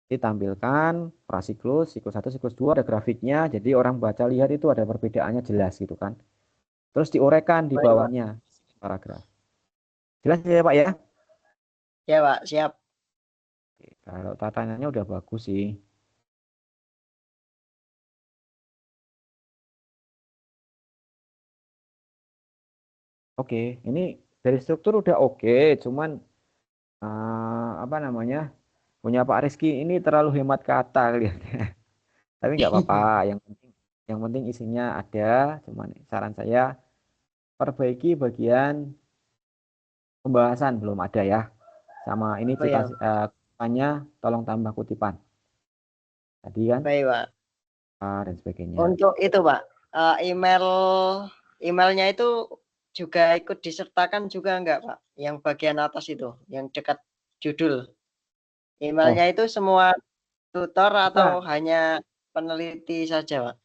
Ditampilkan prasiklus, siklus 1, siklus 2 ada grafiknya, jadi orang baca lihat itu ada perbedaannya jelas gitu kan. Terus diuraikan di baik, Pak. bawahnya paragraf. Jelas ya Pak ya? Ya, Pak, siap. Oke, kalau tatanannya udah bagus sih. Oke, ini dari struktur udah oke, cuman apa namanya punya Pak Rizky ini terlalu hemat kata kelihatannya. Tapi nggak apa-apa, yang penting isinya ada. Cuman saran saya perbaiki bagian pembahasan belum ada ya. Sama ini Oh ya, kutipannya tolong tambah kutipan tadi kan baik, Pak. dan sebagainya. Untuk itu, Pak, emailnya itu juga ikut disertakan juga enggak, Pak? Yang bagian atas itu, yang dekat judul. Emailnya Oh, itu semua tutor atau bukan. hanya peneliti saja, Pak?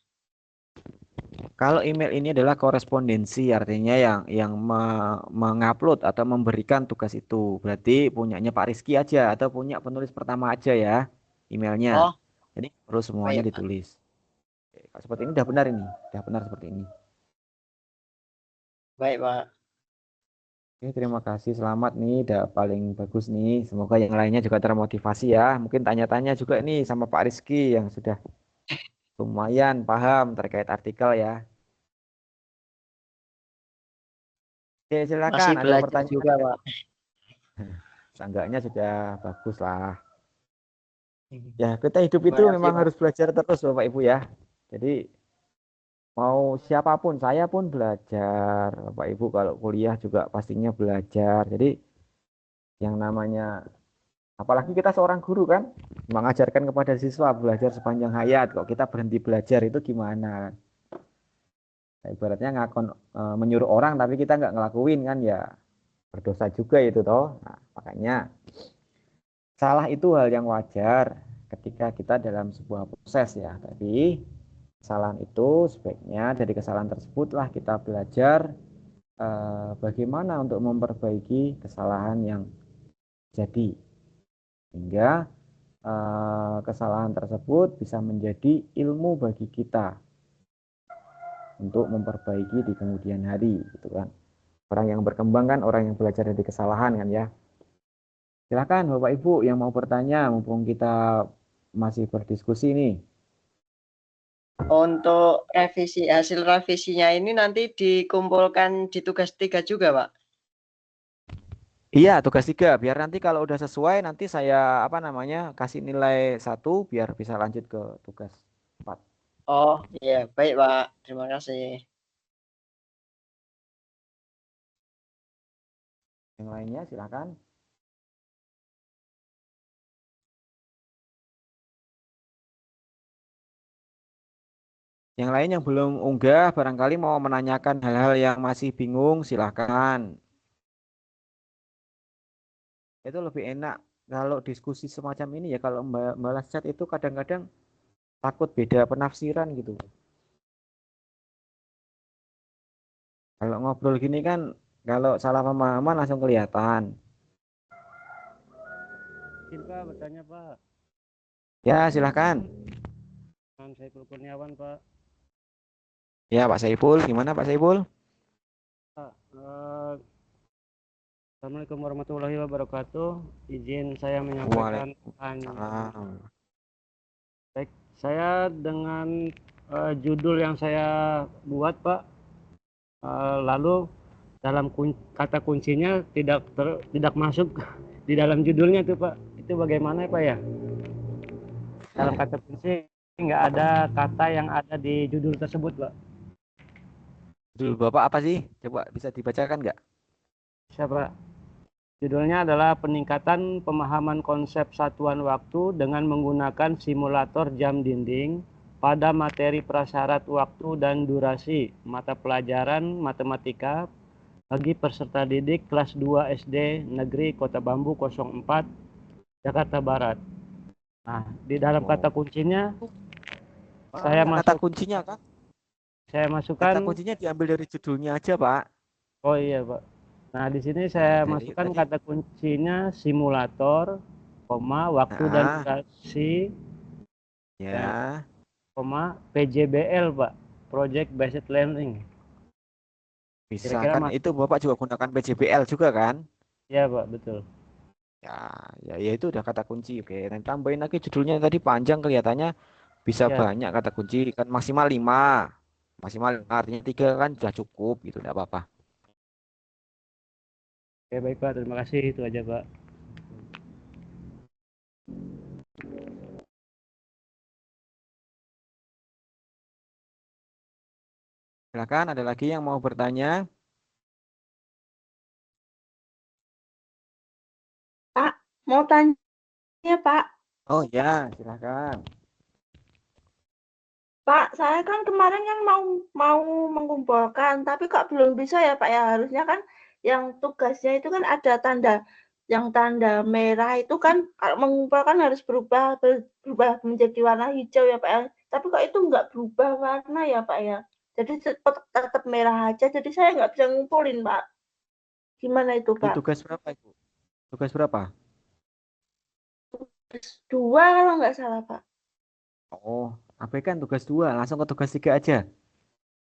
Kalau email ini adalah korespondensi, artinya yang mengupload atau memberikan tugas itu. Berarti punyanya Pak Rizky aja atau punya penulis pertama aja ya emailnya. Oh, Jadi perlu semuanya baik, Pak. ditulis. Oke, kalau seperti ini udah benar ini, udah benar seperti ini. Baik, Pak. Oke, terima kasih. Selamat nih, udah paling bagus nih. Semoga yang lainnya juga termotivasi ya. Mungkin tanya-tanya juga nih sama Pak Rizky yang sudah lumayan paham terkait artikel ya. Oke, silakan. Masih Ada belajar pertanyaan juga, nggak? Pak. Seenggaknya sudah bagus lah. Ya, kita hidup Terima itu kasih, memang Pak. harus belajar terus, Bapak Ibu ya. Jadi mau siapapun, saya pun belajar. Bapak Ibu kalau kuliah juga pastinya belajar. Jadi yang namanya, apalagi kita seorang guru kan, mengajarkan kepada siswa belajar sepanjang hayat. Kok kita berhenti belajar itu gimana? Nah, ibaratnya menyuruh orang tapi kita nggak ngelakuin kan ya berdosa juga itu toh. Nah, makanya salah itu hal yang wajar ketika kita dalam sebuah proses ya. Tapi kesalahan itu sebaiknya dari kesalahan tersebutlah kita belajar bagaimana untuk memperbaiki kesalahan yang jadi hingga kesalahan tersebut bisa menjadi ilmu bagi kita untuk memperbaiki di kemudian hari gitu kan. Orang yang berkembang kan orang yang belajar dari kesalahan kan ya. Silakan Bapak Ibu yang mau bertanya mumpung kita masih berdiskusi nih. Untuk hasil revisinya ini nanti dikumpulkan di tugas 3 juga, Pak? Iya, tugas 3 biar nanti kalau udah sesuai nanti saya apa namanya kasih nilai 1 biar bisa lanjut ke tugas 4. Oh, iya. Baik, Pak. Terima kasih. Yang lainnya silakan. Yang lain yang belum unggah barangkali mau menanyakan hal-hal yang masih bingung silakan. Itu lebih enak kalau diskusi semacam ini ya kalau balas chat itu kadang-kadang takut beda penafsiran gitu. Kalau ngobrol gini kan kalau salah pemahaman langsung kelihatan. Izin Pak, bertanya Pak. Ya, silahkan. Dengan Saiful Kurniawan Pak. Ya, Pak Saiful, gimana Pak Saiful? Pak, Assalamualaikum warahmatullahi wabarakatuh. Izin saya menyampaikan Waalaikumsalam. baik, saya dengan judul yang saya buat Pak, lalu dalam kata kuncinya tidak masuk di dalam judulnya tuh Pak. Itu bagaimana Pak ya? Dalam kata kunci nggak ada kata yang ada di judul tersebut Pak. Judul Bapak apa sih? Coba bisa dibacakan nggak? Bisa Pak. Judulnya adalah peningkatan pemahaman konsep satuan waktu dengan menggunakan simulator jam dinding pada materi prasyarat waktu dan durasi mata pelajaran matematika bagi peserta didik kelas 2 SD Negeri Kota Bambu 04 Jakarta Barat. Nah, di dalam kata kuncinya saya Kata masuk kuncinya kan? saya Kata masukkan. kuncinya diambil dari judulnya aja, Pak. Oh iya, Pak. Nah, di sini saya Dari masukkan tadi. kata kuncinya simulator, koma, waktu dan Nah, durasi, dan ya. koma, PJBL, Pak. Project Based Learning. Bisa Kira-kira kan Mas? itu Bapak juga gunakan PJBL juga kan? Ya, Pak, betul. Ya, ya itu udah kata kunci. Oke, nanti tambahin lagi judulnya tadi panjang kelihatannya bisa Ya, banyak kata kunci kan maksimal 5. Maksimal 5 artinya 3 kan sudah cukup gitu, enggak apa-apa. oke, baik, Pak. Terima kasih. Itu aja, Pak. Silakan ada lagi yang mau bertanya? Pak, mau tanya Pak. Oh ya, silakan. Pak, saya kan kemarin kan mau mengumpulkan, tapi kok belum bisa ya Pak ya. Harusnya kan yang tugasnya itu kan ada tanda merah itu kan kalau mengumpulkan harus berubah menjadi warna hijau ya Pak ya. Tapi kok itu nggak berubah warna ya Pak ya. Jadi tetap merah aja. Jadi saya nggak bisa ngumpulin Pak. Gimana itu Di Pak? tugas berapa, Ibu? Tugas berapa? Dua kalau nggak salah Pak. Oh, abaikan tugas 2, langsung ke tugas 3 aja.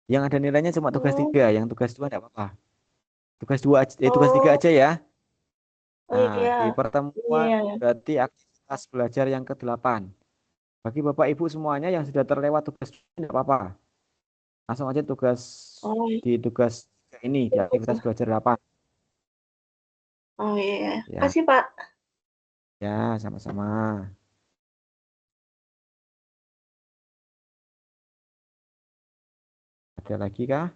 Yang ada nilainya cuma tugas Oh, 3, yang tugas 2 enggak apa-apa. Tugas 2 tugas 3 oh, aja ya. oh Nah, iya, di pertemuan iya. berarti aktivitas belajar yang ke-8. Bagi Bapak Ibu semuanya yang sudah terlewat tugas tidak apa-apa. Langsung aja tugas Oh, di tugas ini di aktivitas belajar 8. oh iya. Ya, Kasih Pak. ya sama-sama. Ada lagi kah?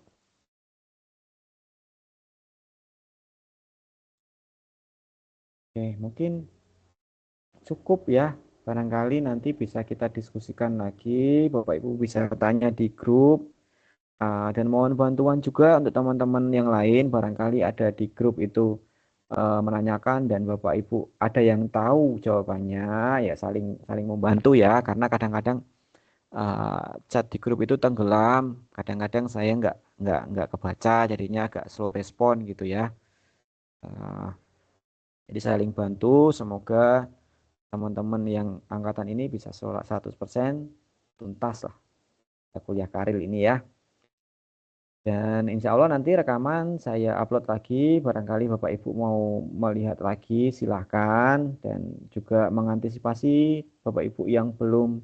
Oke, mungkin cukup ya. Barangkali nanti bisa kita diskusikan lagi. Bapak Ibu bisa bertanya di grup. Dan mohon bantuan juga untuk teman-teman yang lain. Barangkali ada di grup itu menanyakan dan Bapak Ibu ada yang tahu jawabannya, ya saling saling membantu ya. Karena kadang-kadang chat di grup itu tenggelam. Kadang-kadang saya nggak kebaca, jadinya agak slow respon gitu ya. Uh, jadi saling bantu. Semoga teman-teman yang angkatan ini bisa 100% tuntas lah kuliah karir ini ya. Dan insya Allah nanti rekaman saya upload lagi. Barangkali Bapak Ibu mau melihat lagi silahkan. Dan juga mengantisipasi Bapak Ibu yang belum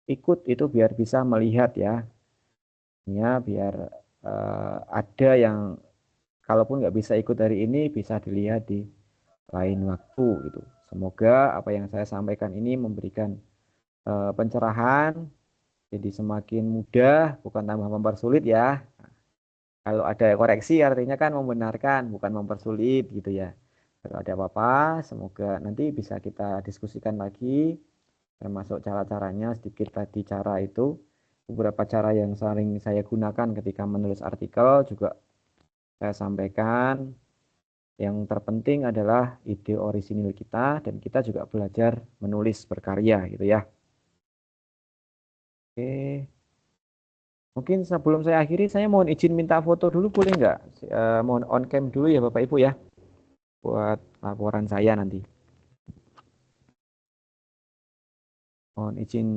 ikut itu biar bisa melihat ya. Ya biar ada yang kalaupun nggak bisa ikut hari ini bisa dilihat di lain waktu gitu. Semoga apa yang saya sampaikan ini memberikan pencerahan. Jadi semakin mudah, bukan tambah mempersulit ya. Kalau ada koreksi artinya kan membenarkan, bukan mempersulit gitu ya. Kalau ada apa-apa, semoga nanti bisa kita diskusikan lagi, termasuk cara-caranya, sedikit tadi cara itu. Beberapa cara yang sering saya gunakan ketika menulis artikel juga saya sampaikan. Yang terpenting adalah ide orisinil kita dan kita juga belajar menulis berkarya gitu ya. Oke. Mungkin sebelum saya akhiri, saya mohon izin minta foto dulu boleh nggak? Mohon on cam dulu ya Bapak Ibu ya, buat laporan saya nanti. Mohon izin